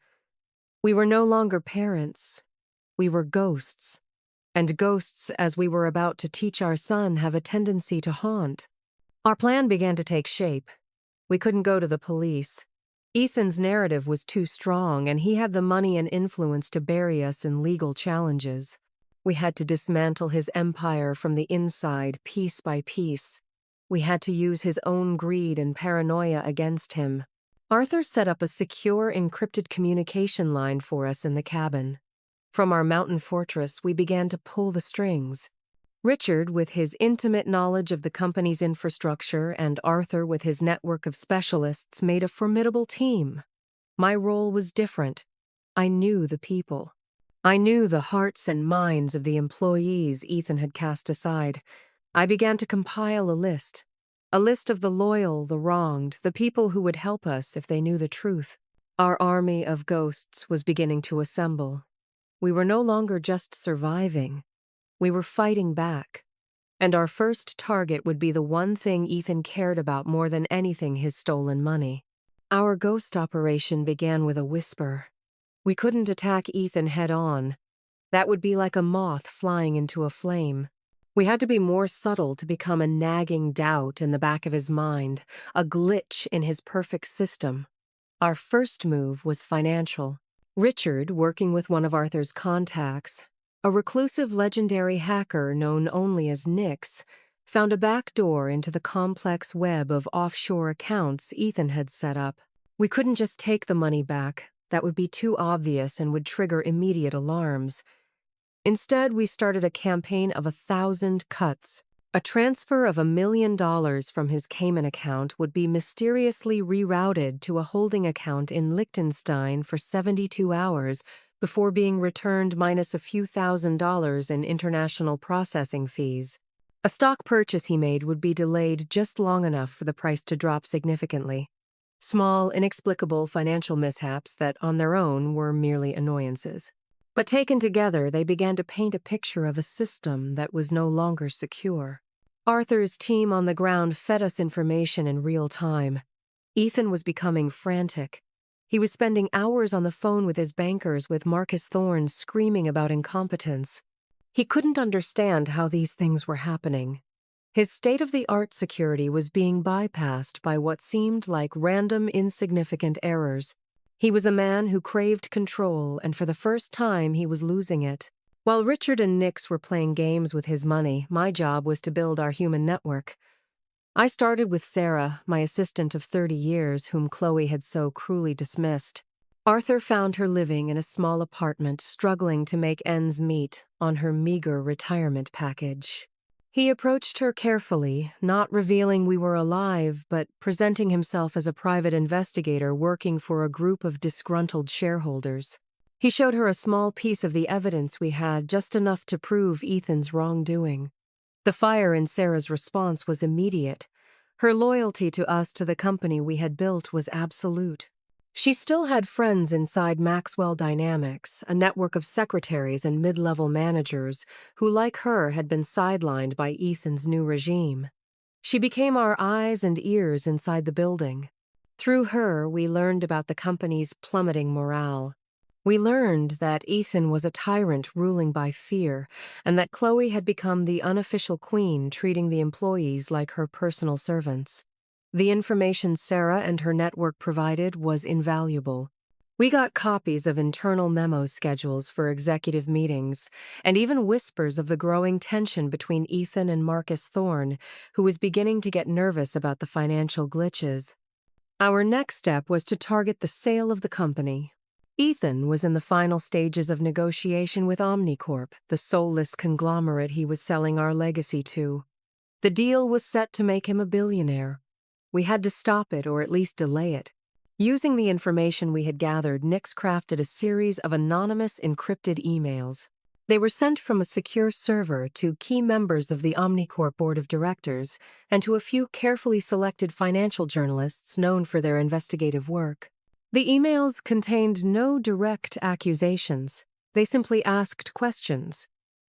We were no longer parents. We were ghosts. And ghosts, as we were about to teach our son, have a tendency to haunt. Our plan began to take shape. We couldn't go to the police. Ethan's narrative was too strong, and he had the money and influence to bury us in legal challenges. We had to dismantle his empire from the inside, piece by piece. We had to use his own greed and paranoia against him. Arthur set up a secure, encrypted communication line for us in the cabin. From our mountain fortress, we began to pull the strings. Richard, with his intimate knowledge of the company's infrastructure, and Arthur, with his network of specialists, made a formidable team. My role was different. I knew the people. I knew the hearts and minds of the employees Ethan had cast aside. I began to compile a list of the loyal, the wronged, the people who would help us if they knew the truth. Our army of ghosts was beginning to assemble. We were no longer just surviving. We were fighting back. And our first target would be the one thing Ethan cared about more than anything: his stolen money. Our ghost operation began with a whisper. We couldn't attack Ethan head-on. That would be like a moth flying into a flame. We had to be more subtle, to become a nagging doubt in the back of his mind, a glitch in his perfect system. Our first move was financial. Richard, working with one of Arthur's contacts, a reclusive legendary hacker known only as Nix, found a back door into the complex web of offshore accounts Ethan had set up. We couldn't just take the money back. That would be too obvious and would trigger immediate alarms. Instead, we started a campaign of 1,000 cuts. A transfer of $1 million from his Cayman account would be mysteriously rerouted to a holding account in Liechtenstein for 72 hours before being returned, minus a few $1,000s in international processing fees. A stock purchase he made would be delayed just long enough for the price to drop significantly. Small, inexplicable financial mishaps that, on their own, were merely annoyances. But taken together, they began to paint a picture of a system that was no longer secure. Arthur's team on the ground fed us information in real time. Ethan was becoming frantic. He was spending hours on the phone with his bankers, with Marcus Thorne screaming about incompetence. He couldn't understand how these things were happening. His state-of-the-art security was being bypassed by what seemed like random, insignificant errors. He was a man who craved control, and for the first time he was losing it. While Richard and Nix were playing games with his money, my job was to build our human network. I started with Sarah, my assistant of 30 years, whom Chloe had so cruelly dismissed. Arthur found her living in a small apartment, struggling to make ends meet on her meager retirement package. He approached her carefully, not revealing we were alive, but presenting himself as a private investigator working for a group of disgruntled shareholders. He showed her a small piece of the evidence we had, just enough to prove Ethan's wrongdoing. The fire in Sarah's response was immediate. Her loyalty to us, to the company we had built, was absolute. She still had friends inside Maxwell Dynamics, a network of secretaries and mid-level managers who, like her, had been sidelined by Ethan's new regime. She became our eyes and ears inside the building. Through her, we learned about the company's plummeting morale. We learned that Ethan was a tyrant ruling by fear, and that Chloe had become the unofficial queen, treating the employees like her personal servants. The information Sarah and her network provided was invaluable. We got copies of internal memo schedules for executive meetings, and even whispers of the growing tension between Ethan and Marcus Thorne, who was beginning to get nervous about the financial glitches. Our next step was to target the sale of the company. Ethan was in the final stages of negotiation with Omnicorp, the soulless conglomerate he was selling our legacy to. The deal was set to make him a billionaire. We had to stop it, or at least delay it. Using the information we had gathered, Nix crafted a series of anonymous encrypted emails. They were sent from a secure server to key members of the Omnicorp board of directors and to a few carefully selected financial journalists known for their investigative work. The emails contained no direct accusations. They simply asked questions.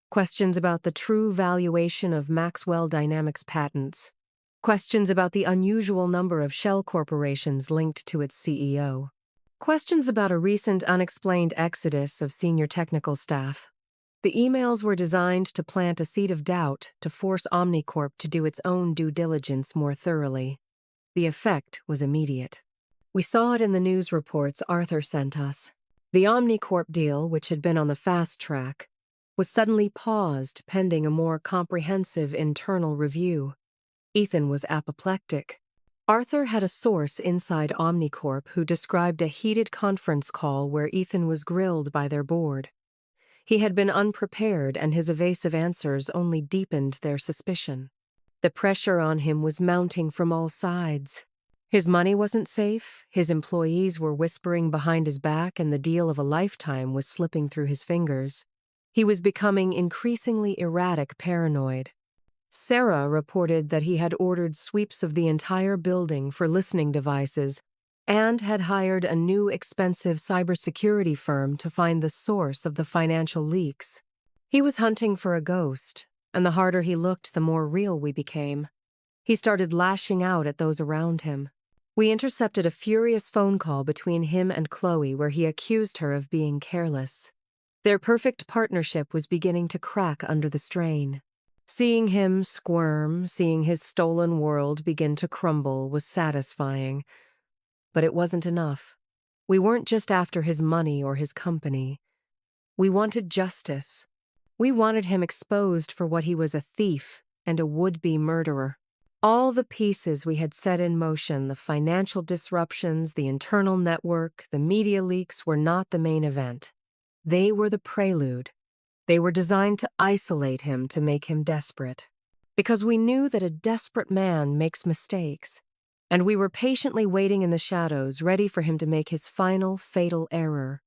Questions about the true valuation of Maxwell Dynamics patents. Questions about the unusual number of shell corporations linked to its CEO. Questions about a recent unexplained exodus of senior technical staff. The emails were designed to plant a seed of doubt, to force Omnicorp to do its own due diligence more thoroughly. The effect was immediate. We saw it in the news reports Arthur sent us. The Omnicorp deal, which had been on the fast track, was suddenly paused pending a more comprehensive internal review. Ethan was apoplectic. Arthur had a source inside Omnicorp who described a heated conference call where Ethan was grilled by their board. He had been unprepared, and his evasive answers only deepened their suspicion. The pressure on him was mounting from all sides. His money wasn't safe, his employees were whispering behind his back, and the deal of a lifetime was slipping through his fingers. He was becoming increasingly erratic, paranoid. Sarah reported that he had ordered sweeps of the entire building for listening devices and had hired a new expensive cybersecurity firm to find the source of the financial leaks. He was hunting for a ghost, and the harder he looked, the more real we became. He started lashing out at those around him. We intercepted a furious phone call between him and Chloe where he accused her of being careless. Their perfect partnership was beginning to crack under the strain. Seeing him squirm, seeing his stolen world begin to crumble was satisfying. But it wasn't enough. We weren't just after his money or his company. We wanted justice. We wanted him exposed for what he was, a thief and a would-be murderer. All the pieces we had set in motion, the financial disruptions, the internal network, the media leaks, were not the main event. They were the prelude. They were designed to isolate him, to make him desperate. Because we knew that a desperate man makes mistakes, and we were patiently waiting in the shadows, ready for him to make his final, fatal error.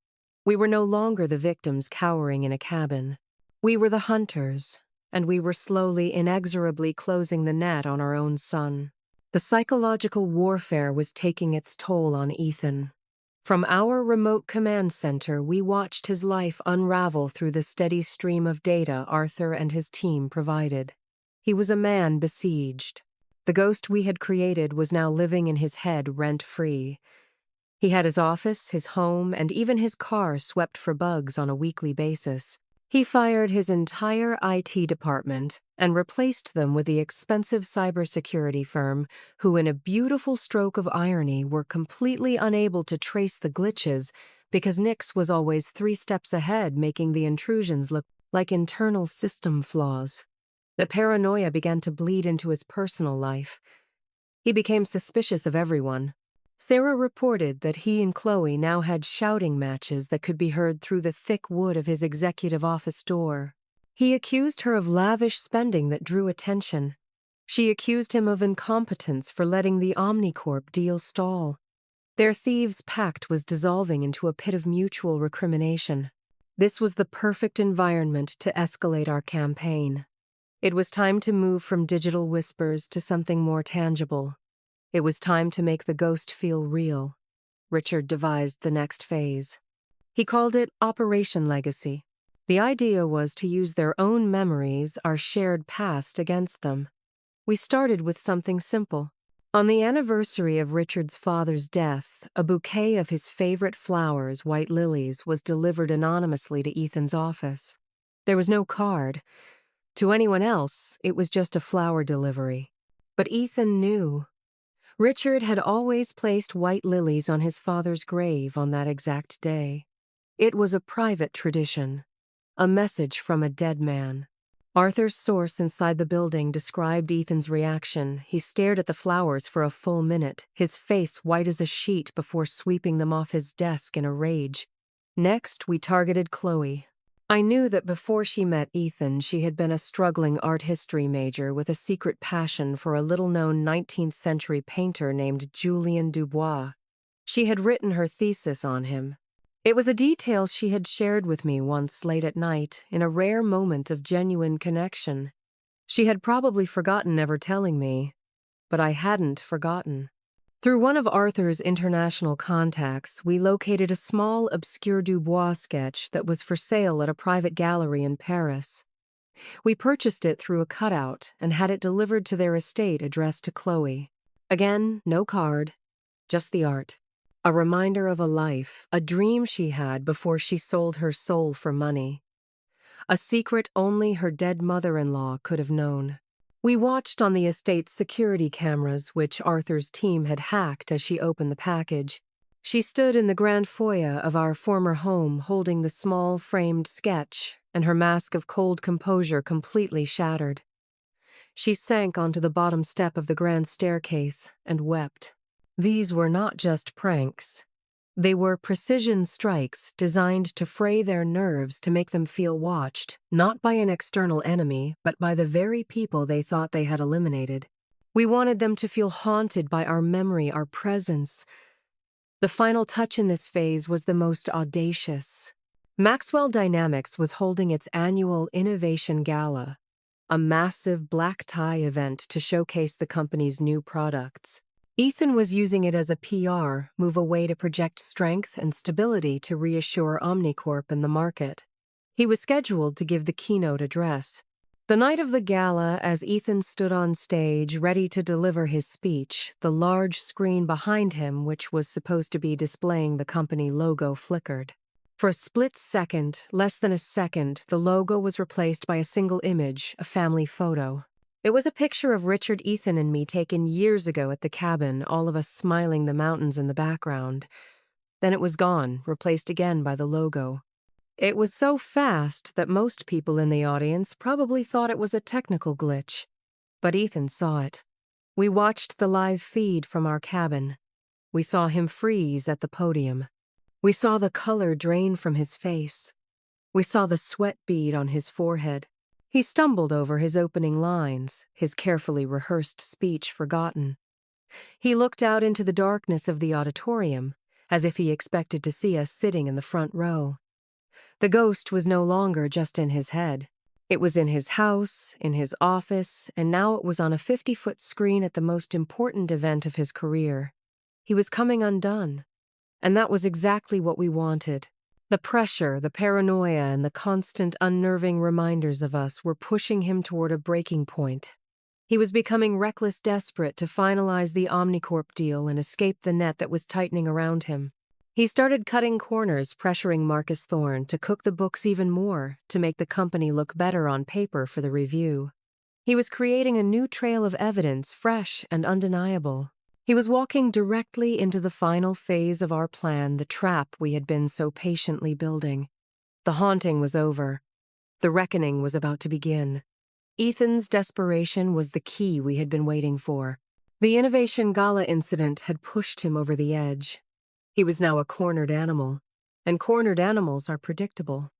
We were no longer the victims cowering in a cabin. We were the hunters, and we were slowly, inexorably closing the net on our own son. The psychological warfare was taking its toll on Ethan. From our remote command center, we watched his life unravel through the steady stream of data Arthur and his team provided. He was a man besieged. The ghost we had created was now living in his head rent-free. He had his office, his home, and even his car swept for bugs on a weekly basis. He fired his entire IT department and replaced them with the expensive cybersecurity firm who, in a beautiful stroke of irony, were completely unable to trace the glitches because Nix was always 3 steps ahead, making the intrusions look like internal system flaws. The paranoia began to bleed into his personal life. He became suspicious of everyone. Sarah reported that he and Chloe now had shouting matches that could be heard through the thick wood of his executive office door. He accused her of lavish spending that drew attention. She accused him of incompetence for letting the Omnicorp deal stall. Their thieves' pact was dissolving into a pit of mutual recrimination. This was the perfect environment to escalate our campaign. It was time to move from digital whispers to something more tangible. It was time to make the ghost feel real. Richard devised the next phase. He called it Operation Legacy. The idea was to use their own memories, our shared past, against them. We started with something simple. On the anniversary of Richard's father's death, a bouquet of his favorite flowers, white lilies, was delivered anonymously to Ethan's office. There was no card. To anyone else, it was just a flower delivery. But Ethan knew. Richard had always placed white lilies on his father's grave on that exact day. It was a private tradition, a message from a dead man. Arthur's source inside the building described Ethan's reaction. He stared at the flowers for a full minute, his face white as a sheet before sweeping them off his desk in a rage. Next, we targeted Chloe. I knew that before she met Ethan, she had been a struggling art history major with a secret passion for a little-known 19th-century painter named Julien Dubois. She had written her thesis on him. It was a detail she had shared with me once late at night, in a rare moment of genuine connection. She had probably forgotten ever telling me, but I hadn't forgotten. Through one of Arthur's international contacts, we located a small, obscure Dubois sketch that was for sale at a private gallery in Paris. We purchased it through a cutout and had it delivered to their estate addressed to Chloe. Again, no card, just the art. A reminder of a life, a dream she had before she sold her soul for money. A secret only her dead mother-in-law could have known. We watched on the estate's security cameras, which Arthur's team had hacked as she opened the package. She stood in the grand foyer of our former home holding the small framed sketch, and her mask of cold composure completely shattered. She sank onto the bottom step of the grand staircase and wept. These were not just pranks. They were precision strikes designed to fray their nerves to make them feel watched, not by an external enemy, but by the very people they thought they had eliminated. We wanted them to feel haunted by our memory, our presence. The final touch in this phase was the most audacious. Maxwell Dynamics was holding its annual Innovation Gala, a massive black tie event to showcase the company's new products. Ethan was using it as a PR move, a way to project strength and stability to reassure Omnicorp in the market. He was scheduled to give the keynote address. The night of the gala, as Ethan stood on stage, ready to deliver his speech, the large screen behind him, which was supposed to be displaying the company logo, flickered. For a split second, less than a second, the logo was replaced by a single image, a family photo. It was a picture of Richard, Ethan, and me taken years ago at the cabin, all of us smiling, the mountains in the background. Then it was gone, replaced again by the logo. It was so fast that most people in the audience probably thought it was a technical glitch. But Ethan saw it. We watched the live feed from our cabin. We saw him freeze at the podium. We saw the color drain from his face. We saw the sweat bead on his forehead. He stumbled over his opening lines, his carefully rehearsed speech forgotten. He looked out into the darkness of the auditorium, as if he expected to see us sitting in the front row. The ghost was no longer just in his head. It was in his house, in his office, and now it was on a 50-foot screen at the most important event of his career. He was coming undone, and that was exactly what we wanted. The pressure, the paranoia, and the constant unnerving reminders of us were pushing him toward a breaking point. He was becoming desperate to finalize the Omnicorp deal and escape the net that was tightening around him. He started cutting corners, pressuring Marcus Thorne to cook the books even more to make the company look better on paper for the review. He was creating a new trail of evidence, fresh and undeniable. He was walking directly into the final phase of our plan, the trap we had been so patiently building. The haunting was over. The reckoning was about to begin. Ethan's desperation was the key we had been waiting for. The Innovation Gala incident had pushed him over the edge. He was now a cornered animal, and cornered animals are predictable.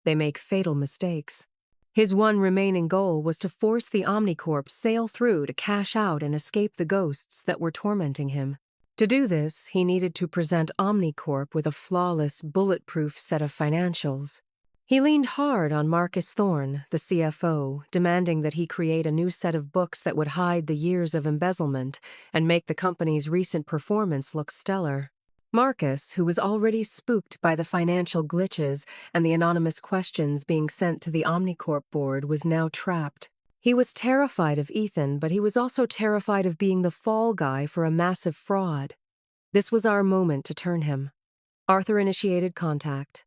They make fatal mistakes. His one remaining goal was to force the Omnicorp sail through to cash out and escape the ghosts that were tormenting him. To do this, he needed to present Omnicorp with a flawless, bulletproof set of financials. He leaned hard on Marcus Thorne, the CFO, demanding that he create a new set of books that would hide the years of embezzlement and make the company's recent performance look stellar. Marcus, who was already spooked by the financial glitches and the anonymous questions being sent to the Omnicorp board, was now trapped. He was terrified of Ethan, but he was also terrified of being the fall guy for a massive fraud. This was our moment to turn him. Arthur initiated contact.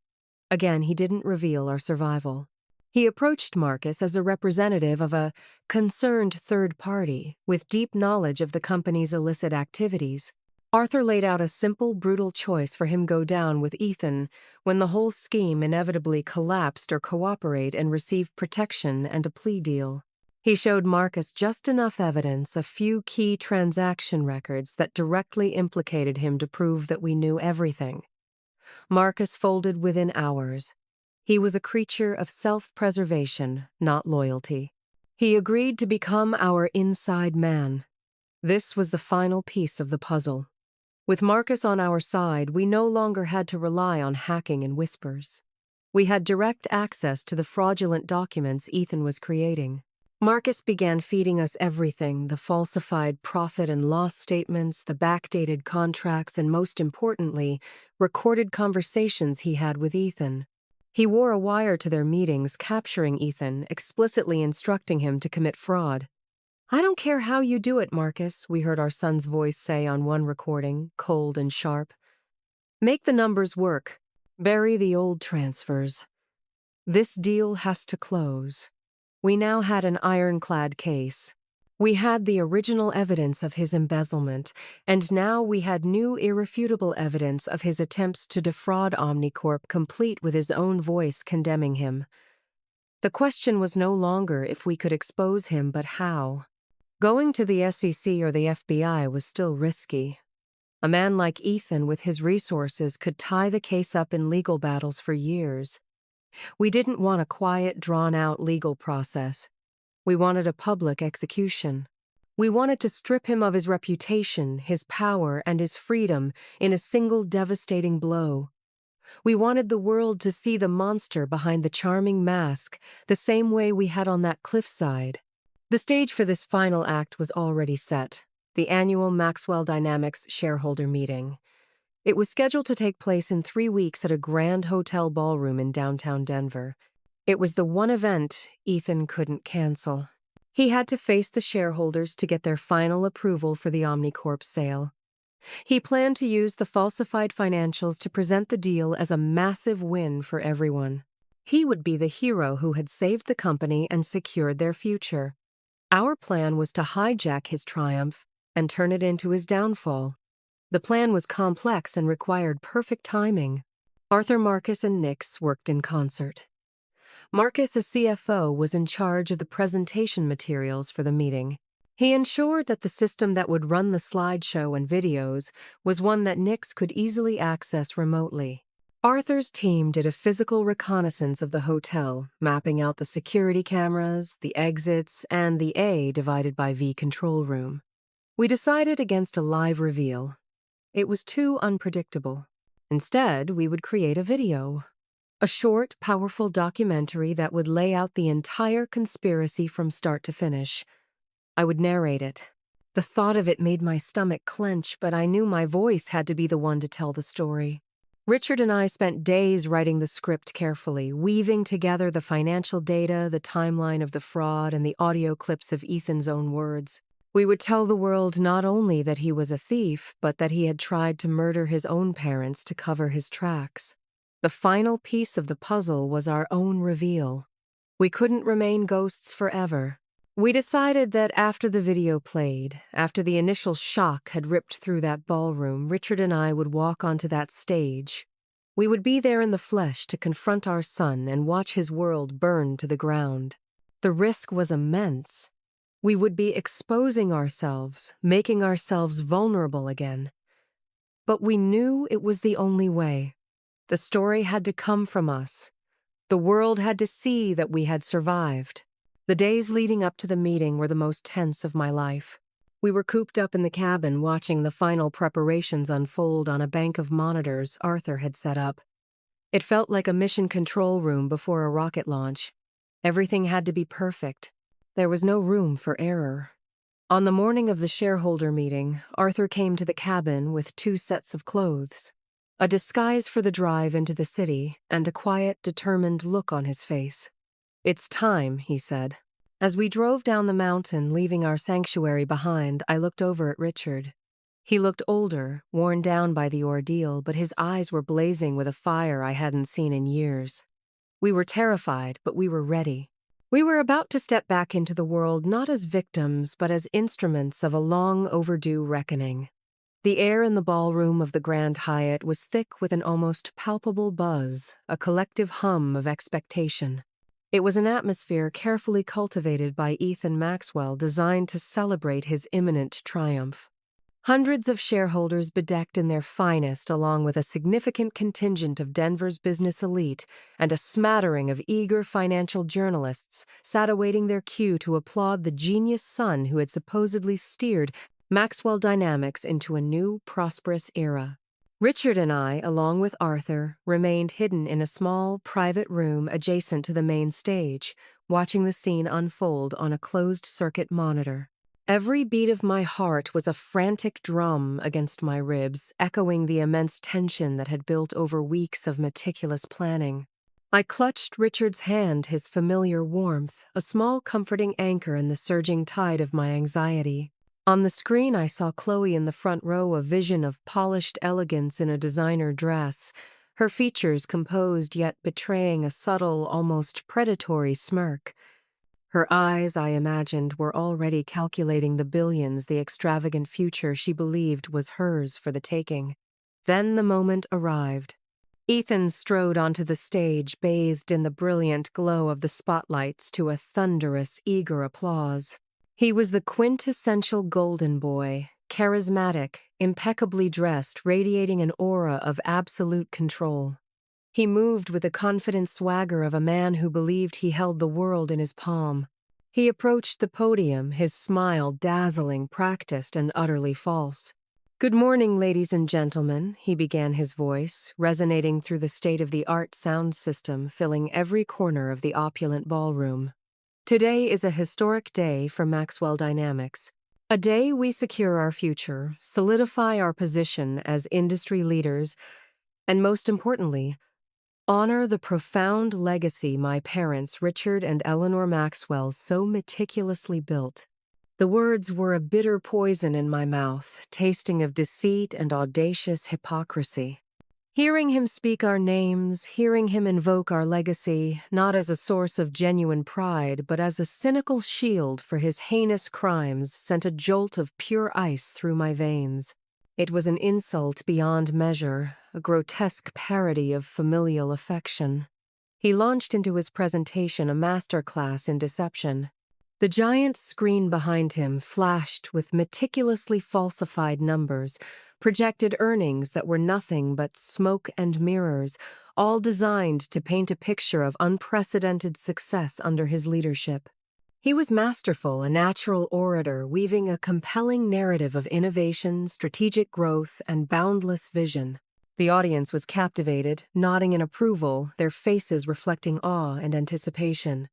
Again, he didn't reveal our survival. He approached Marcus as a representative of a concerned third party with deep knowledge of the company's illicit activities. Arthur laid out a simple, brutal choice for him to go down with Ethan when the whole scheme inevitably collapsed, or cooperate and receive protection and a plea deal. He showed Marcus just enough evidence, a few key transaction records that directly implicated him to prove that we knew everything. Marcus folded within hours. He was a creature of self-preservation, not loyalty. He agreed to become our inside man. This was the final piece of the puzzle. With Marcus on our side, we no longer had to rely on hacking and whispers. We had direct access to the fraudulent documents Ethan was creating. Marcus began feeding us everything: the falsified profit and loss statements, the backdated contracts, and most importantly, recorded conversations he had with Ethan. He wore a wire to their meetings, capturing Ethan, explicitly instructing him to commit fraud. "I don't care how you do it, Marcus," we heard our son's voice say on one recording, cold and sharp. "Make the numbers work. Bury the old transfers. This deal has to close." We now had an ironclad case. We had the original evidence of his embezzlement, and now we had new irrefutable evidence of his attempts to defraud Omnicorp, complete with his own voice condemning him. The question was no longer if we could expose him, but how. Going to the SEC or the FBI was still risky. A man like Ethan, with his resources, could tie the case up in legal battles for years. We didn't want a quiet, drawn-out legal process. We wanted a public execution. We wanted to strip him of his reputation, his power, and his freedom in a single devastating blow. We wanted the world to see the monster behind the charming mask, the same way we had on that cliffside. The stage for this final act was already set: the annual Maxwell Dynamics shareholder meeting. It was scheduled to take place in 3 weeks at a grand hotel ballroom in downtown Denver. It was the one event Ethan couldn't cancel. He had to face the shareholders to get their final approval for the Omnicorp sale. He planned to use the falsified financials to present the deal as a massive win for everyone. He would be the hero who had saved the company and secured their future. Our plan was to hijack his triumph and turn it into his downfall. The plan was complex and required perfect timing. Arthur, Marcus, and Nix worked in concert. Marcus, as CFO, was in charge of the presentation materials for the meeting. He ensured that the system that would run the slideshow and videos was one that Nix could easily access remotely. Arthur's team did a physical reconnaissance of the hotel, mapping out the security cameras, the exits, and the A divided by V control room. We decided against a live reveal. It was too unpredictable. Instead, we would create a video. A short, powerful documentary that would lay out the entire conspiracy from start to finish. I would narrate it. The thought of it made my stomach clench, but I knew my voice had to be the one to tell the story. Richard and I spent days writing the script carefully, weaving together the financial data, the timeline of the fraud, and the audio clips of Ethan's own words. We would tell the world not only that he was a thief, but that he had tried to murder his own parents to cover his tracks. The final piece of the puzzle was our own reveal. We couldn't remain ghosts forever. We decided that after the video played, after the initial shock had ripped through that ballroom, Richard and I would walk onto that stage. We would be there in the flesh to confront our son and watch his world burn to the ground. The risk was immense. We would be exposing ourselves, making ourselves vulnerable again. But we knew it was the only way. The story had to come from us. The world had to see that we had survived. The days leading up to the meeting were the most tense of my life. We were cooped up in the cabin watching the final preparations unfold on a bank of monitors Arthur had set up. It felt like a mission control room before a rocket launch. Everything had to be perfect. There was no room for error. On the morning of the shareholder meeting, Arthur came to the cabin with 2 sets of clothes. A disguise for the drive into the city, and a quiet, determined look on his face. "It's time," he said. As we drove down the mountain, leaving our sanctuary behind, I looked over at Richard. He looked older, worn down by the ordeal, but his eyes were blazing with a fire I hadn't seen in years. We were terrified, but we were ready. We were about to step back into the world not as victims, but as instruments of a long overdue reckoning. The air in the ballroom of the Grand Hyatt was thick with an almost palpable buzz, a collective hum of expectation. It was an atmosphere carefully cultivated by Ethan Maxwell, designed to celebrate his imminent triumph. Hundreds of shareholders bedecked in their finest, along with a significant contingent of Denver's business elite and a smattering of eager financial journalists, sat awaiting their cue to applaud the genius son who had supposedly steered Maxwell Dynamics into a new, prosperous era. Richard and I, along with Arthur, remained hidden in a small, private room adjacent to the main stage, watching the scene unfold on a closed-circuit monitor. Every beat of my heart was a frantic drum against my ribs, echoing the immense tension that had built over weeks of meticulous planning. I clutched Richard's hand, his familiar warmth, a small comforting anchor in the surging tide of my anxiety. On the screen I saw Chloe in the front row, a vision of polished elegance in a designer dress, her features composed yet betraying a subtle, almost predatory smirk. Her eyes, I imagined, were already calculating the billions, the extravagant future she believed was hers for the taking. Then the moment arrived. Ethan strode onto the stage, bathed in the brilliant glow of the spotlights, to a thunderous, eager applause. He was the quintessential golden boy, charismatic, impeccably dressed, radiating an aura of absolute control. He moved with the confident swagger of a man who believed he held the world in his palm. He approached the podium, his smile dazzling, practiced, and utterly false. "Good morning, ladies and gentlemen," he began, his voice resonating through the state-of-the-art sound system filling every corner of the opulent ballroom. "Today is a historic day for Maxwell Dynamics. A day we secure our future, solidify our position as industry leaders, and most importantly, honor the profound legacy my parents, Richard and Eleanor Maxwell, so meticulously built." The words were a bitter poison in my mouth, tasting of deceit and audacious hypocrisy. Hearing him speak our names, hearing him invoke our legacy, not as a source of genuine pride, but as a cynical shield for his heinous crimes, sent a jolt of pure ice through my veins. It was an insult beyond measure, a grotesque parody of familial affection. He launched into his presentation a masterclass in deception. The giant screen behind him flashed with meticulously falsified numbers, projected earnings that were nothing but smoke and mirrors, all designed to paint a picture of unprecedented success under his leadership. He was masterful, a natural orator, weaving a compelling narrative of innovation, strategic growth, and boundless vision. The audience was captivated, nodding in approval, their faces reflecting awe and anticipation.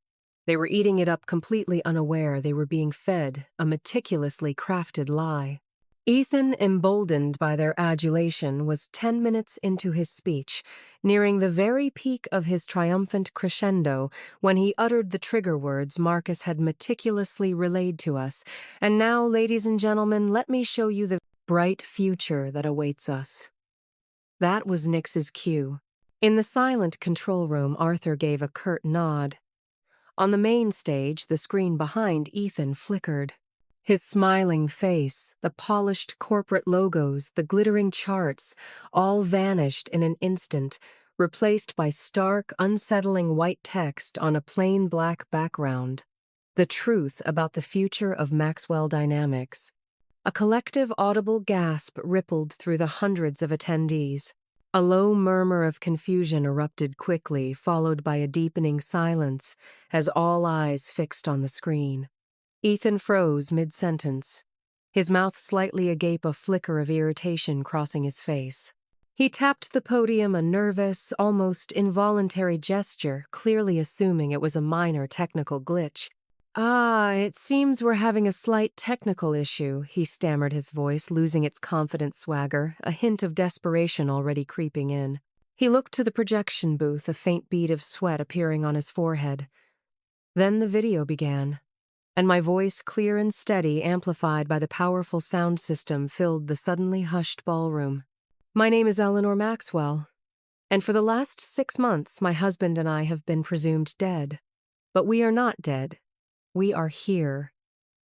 They were eating it up, completely unaware they were being fed a meticulously crafted lie. Ethan, emboldened by their adulation, was 10 minutes into his speech, nearing the very peak of his triumphant crescendo when he uttered the trigger words Marcus had meticulously relayed to us. And now, ladies and gentlemen, let me show you the bright future that awaits us. That was Nix's cue. In the silent control room, Arthur gave a curt nod. On the main stage, the screen behind Ethan flickered. His smiling face, the polished corporate logos, the glittering charts, all vanished in an instant, replaced by stark, unsettling white text on a plain black background. The truth about the future of Maxwell Dynamics. A collective audible gasp rippled through the hundreds of attendees. A low murmur of confusion erupted quickly, followed by a deepening silence, as all eyes fixed on the screen. Ethan froze mid-sentence, his mouth slightly agape, a flicker of irritation crossing his face. He tapped the podium, a nervous, almost involuntary gesture, clearly assuming it was a minor technical glitch. It seems we're having a slight technical issue, he stammered, his voice losing its confident swagger, a hint of desperation already creeping in. He looked to the projection booth, a faint bead of sweat appearing on his forehead. Then the video began, and my voice, clear and steady, amplified by the powerful sound system, filled the suddenly hushed ballroom. My name is Eleanor Maxwell, and for the last 6 months my husband and I have been presumed dead. But we are not dead. We are here,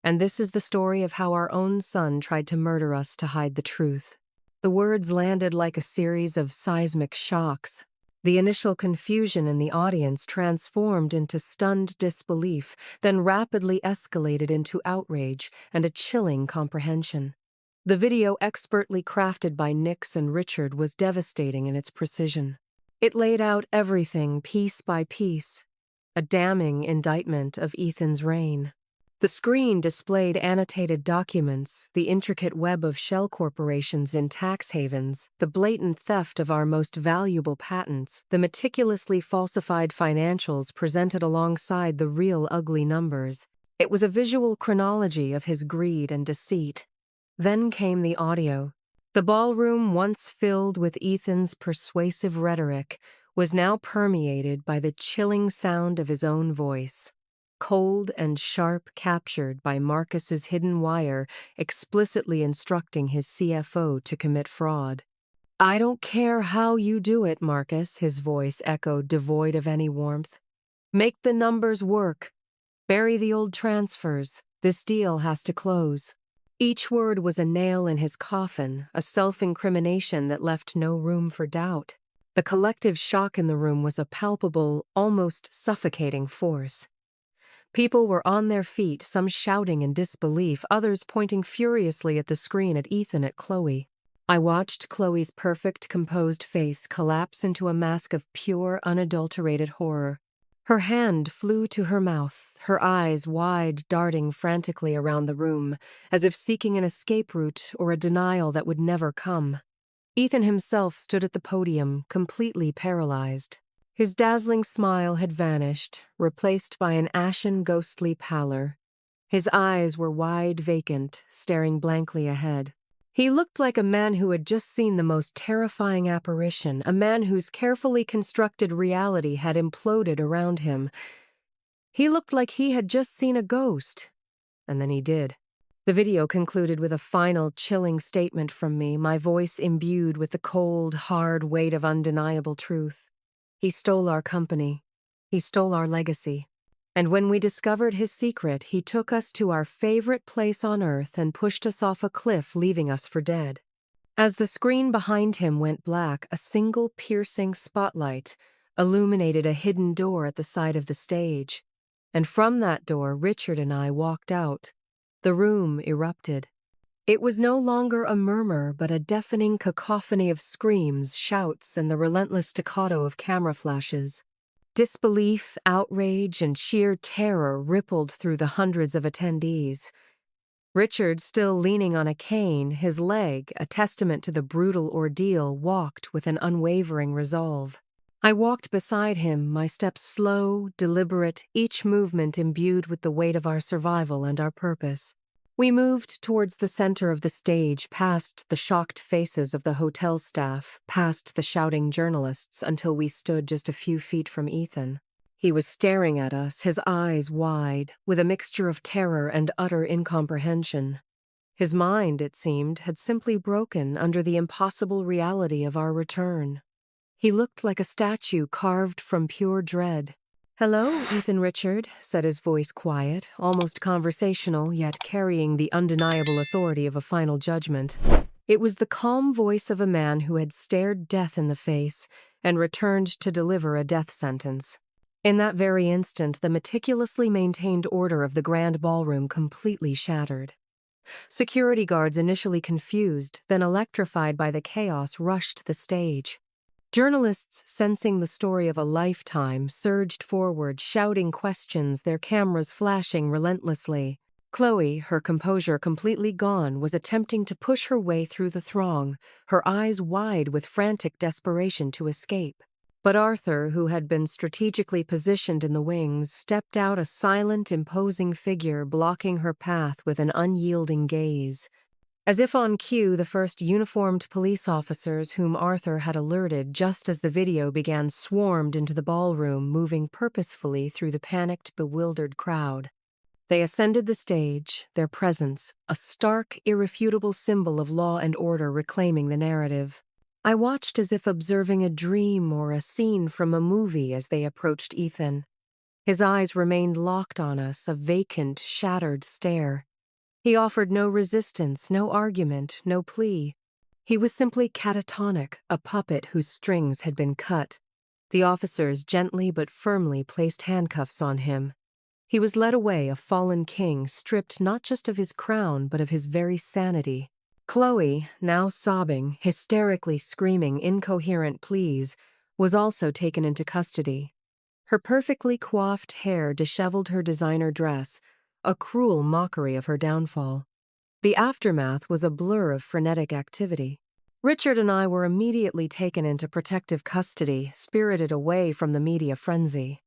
and this is the story of how our own son tried to murder us to hide the truth. The words landed like a series of seismic shocks. The initial confusion in the audience transformed into stunned disbelief, then rapidly escalated into outrage and a chilling comprehension. The video, expertly crafted by Nix and Richard, was devastating in its precision. It laid out everything piece by piece, a damning indictment of Ethan's reign. The screen displayed annotated documents, the intricate web of shell corporations in tax havens, the blatant theft of our most valuable patents, the meticulously falsified financials presented alongside the real ugly numbers. It was a visual chronology of his greed and deceit. Then came the audio. The ballroom, once filled with Ethan's persuasive rhetoric, was now permeated by the chilling sound of his own voice. Cold and sharp, captured by Marcus's hidden wire, explicitly instructing his CFO to commit fraud. I don't care how you do it, Marcus, his voice echoed, devoid of any warmth. Make the numbers work. Bury the old transfers. This deal has to close. Each word was a nail in his coffin, a self-incrimination that left no room for doubt. The collective shock in the room was a palpable, almost suffocating force. People were on their feet, some shouting in disbelief, others pointing furiously at the screen, at Ethan, at Chloe. I watched Chloe's perfect, composed face collapse into a mask of pure, unadulterated horror. Her hand flew to her mouth, her eyes wide, darting frantically around the room, as if seeking an escape route or a denial that would never come. Ethan himself stood at the podium, completely paralyzed. His dazzling smile had vanished, replaced by an ashen, ghostly pallor. His eyes were wide, vacant, staring blankly ahead. He looked like a man who had just seen the most terrifying apparition, a man whose carefully constructed reality had imploded around him. He looked like he had just seen a ghost. And then he did. The video concluded with a final, chilling statement from me, my voice imbued with the cold, hard weight of undeniable truth. He stole our company. He stole our legacy. And when we discovered his secret, he took us to our favorite place on earth and pushed us off a cliff, leaving us for dead. As the screen behind him went black, a single piercing spotlight illuminated a hidden door at the side of the stage. And from that door, Richard and I walked out. The room erupted. It was no longer a murmur, but a deafening cacophony of screams, shouts, and the relentless staccato of camera flashes. Disbelief, outrage, and sheer terror rippled through the hundreds of attendees. Richard, still leaning on a cane, his leg, a testament to the brutal ordeal, walked with an unwavering resolve. I walked beside him, my steps slow, deliberate, each movement imbued with the weight of our survival and our purpose. We moved towards the center of the stage, past the shocked faces of the hotel staff, past the shouting journalists, until we stood just a few feet from Ethan. He was staring at us, his eyes wide, with a mixture of terror and utter incomprehension. His mind, it seemed, had simply broken under the impossible reality of our return. He looked like a statue carved from pure dread. "Hello, Ethan Richard," said his voice quiet, almost conversational, yet carrying the undeniable authority of a final judgment. It was the calm voice of a man who had stared death in the face and returned to deliver a death sentence. In that very instant, the meticulously maintained order of the grand ballroom completely shattered. Security guards, initially confused, then electrified by the chaos, rushed the stage. Journalists, sensing the story of a lifetime, surged forward, shouting questions, their cameras flashing relentlessly. Chloe, her composure completely gone, was attempting to push her way through the throng, her eyes wide with frantic desperation to escape. But Arthur, who had been strategically positioned in the wings, stepped out, a silent, imposing figure, blocking her path with an unyielding gaze. As if on cue, the first uniformed police officers whom Arthur had alerted just as the video began swarmed into the ballroom, moving purposefully through the panicked, bewildered crowd. They ascended the stage, their presence, a stark, irrefutable symbol of law and order reclaiming the narrative. I watched as if observing a dream or a scene from a movie as they approached Ethan. His eyes remained locked on us, a vacant, shattered stare. He offered no resistance, no argument, no plea. He was simply catatonic, a puppet whose strings had been cut. The officers gently but firmly placed handcuffs on him. He was led away, a fallen king, stripped not just of his crown but of his very sanity. Chloe, now sobbing, hysterically screaming incoherent pleas, was also taken into custody. Her perfectly coiffed hair disheveled her designer dress, a cruel mockery of her downfall. The aftermath was a blur of frenetic activity. Richard and I were immediately taken into protective custody, spirited away from the media frenzy.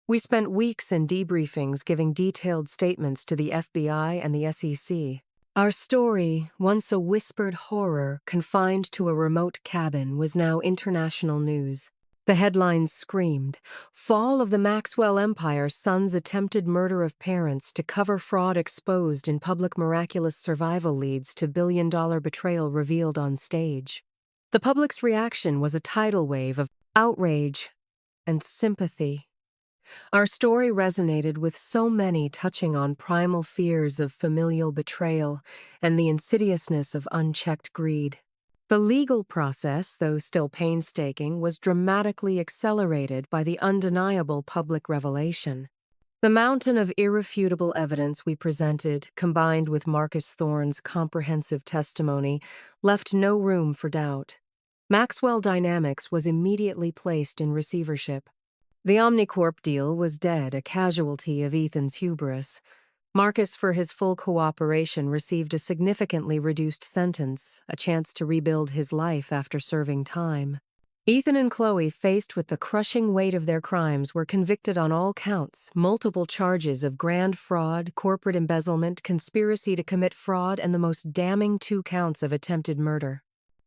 We spent weeks in debriefings giving detailed statements to the FBI and the SEC. Our story, once a whispered horror confined to a remote cabin, was now international news. The headlines screamed, "Fall of the Maxwell Empire, son's attempted murder of parents to cover fraud exposed in public, miraculous survival leads to billion-dollar betrayal revealed on stage." The public's reaction was a tidal wave of outrage and sympathy. Our story resonated with so many, touching on primal fears of familial betrayal and the insidiousness of unchecked greed. The legal process, though still painstaking, was dramatically accelerated by the undeniable public revelation. The mountain of irrefutable evidence we presented, combined with Marcus Thorne's comprehensive testimony, left no room for doubt. Maxwell Dynamics was immediately placed in receivership. The Omnicorp deal was dead, a casualty of Ethan's hubris. Marcus, for his full cooperation, received a significantly reduced sentence, a chance to rebuild his life after serving time. Ethan and Chloe, faced with the crushing weight of their crimes, were convicted on all counts, multiple charges of grand fraud, corporate embezzlement, conspiracy to commit fraud, and the most damning 2 counts of attempted murder.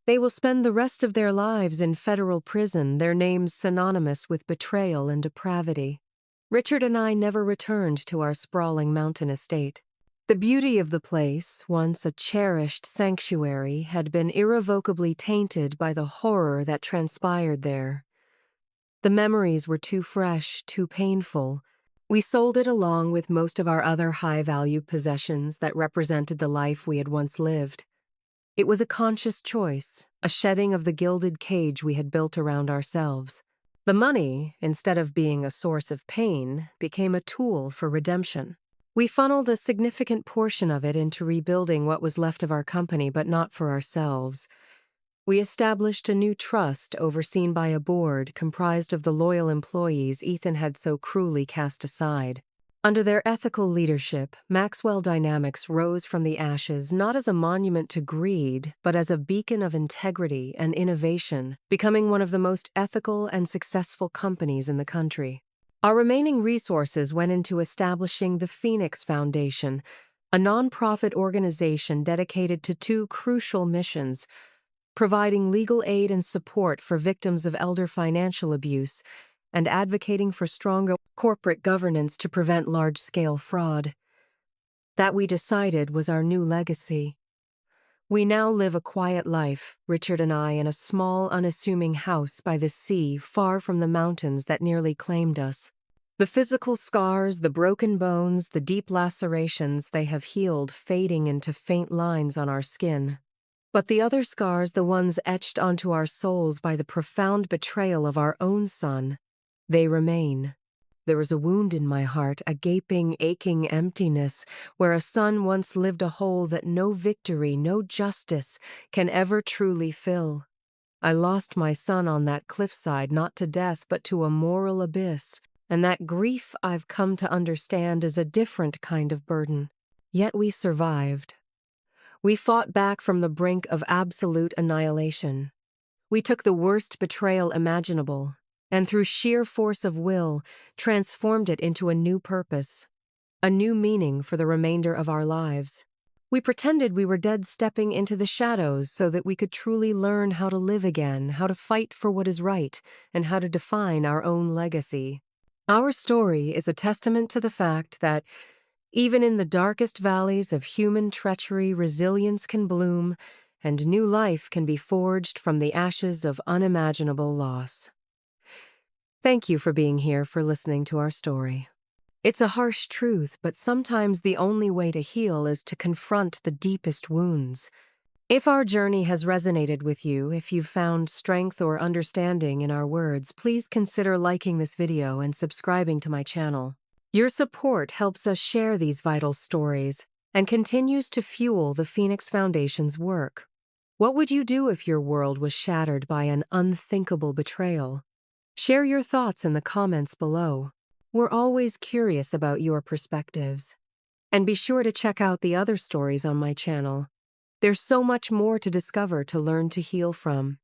They will spend the rest of their lives in federal prison, their names synonymous with betrayal and depravity. Richard and I never returned to our sprawling mountain estate. The beauty of the place, once a cherished sanctuary, had been irrevocably tainted by the horror that transpired there. The memories were too fresh, too painful. We sold it along with most of our other high-value possessions that represented the life we had once lived. It was a conscious choice, a shedding of the gilded cage we had built around ourselves. The money, instead of being a source of pain, became a tool for redemption. We funneled a significant portion of it into rebuilding what was left of our company, but not for ourselves. We established a new trust overseen by a board comprised of the loyal employees Ethan had so cruelly cast aside. Under their ethical leadership, Maxwell Dynamics rose from the ashes not as a monument to greed, but as a beacon of integrity and innovation, becoming one of the most ethical and successful companies in the country. Our remaining resources went into establishing the Phoenix Foundation, a nonprofit organization dedicated to two crucial missions: providing legal aid and support for victims of elder financial abuse, and advocating for stronger corporate governance to prevent large-scale fraud. That, we decided, was our new legacy. We now live a quiet life, Richard and I, in a small, unassuming house by the sea, far from the mountains that nearly claimed us. The physical scars, the broken bones, the deep lacerations, they have healed, fading into faint lines on our skin. But the other scars, the ones etched onto our souls by the profound betrayal of our own son, they remain. There is a wound in my heart, a gaping, aching emptiness, where a son once lived a hole that no victory, no justice can ever truly fill. I lost my son on that cliffside, not to death, but to a moral abyss, and that grief, I've come to understand, is a different kind of burden. Yet we survived. We fought back from the brink of absolute annihilation. We took the worst betrayal imaginable, and through sheer force of will, transformed it into a new purpose, a new meaning for the remainder of our lives. We pretended we were dead, stepping into the shadows so that we could truly learn how to live again, how to fight for what is right, and how to define our own legacy. Our story is a testament to the fact that, even in the darkest valleys of human treachery, resilience can bloom, and new life can be forged from the ashes of unimaginable loss. Thank you for being here, for listening to our story. It's a harsh truth, but sometimes the only way to heal is to confront the deepest wounds. If our journey has resonated with you, if you've found strength or understanding in our words, please consider liking this video and subscribing to my channel. Your support helps us share these vital stories and continues to fuel the Phoenix Foundation's work. What would you do if your world was shattered by an unthinkable betrayal? Share your thoughts in the comments below. We're always curious about your perspectives. And be sure to check out the other stories on my channel. There's so much more to discover, to learn, to heal from.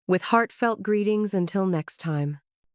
With heartfelt greetings until next time.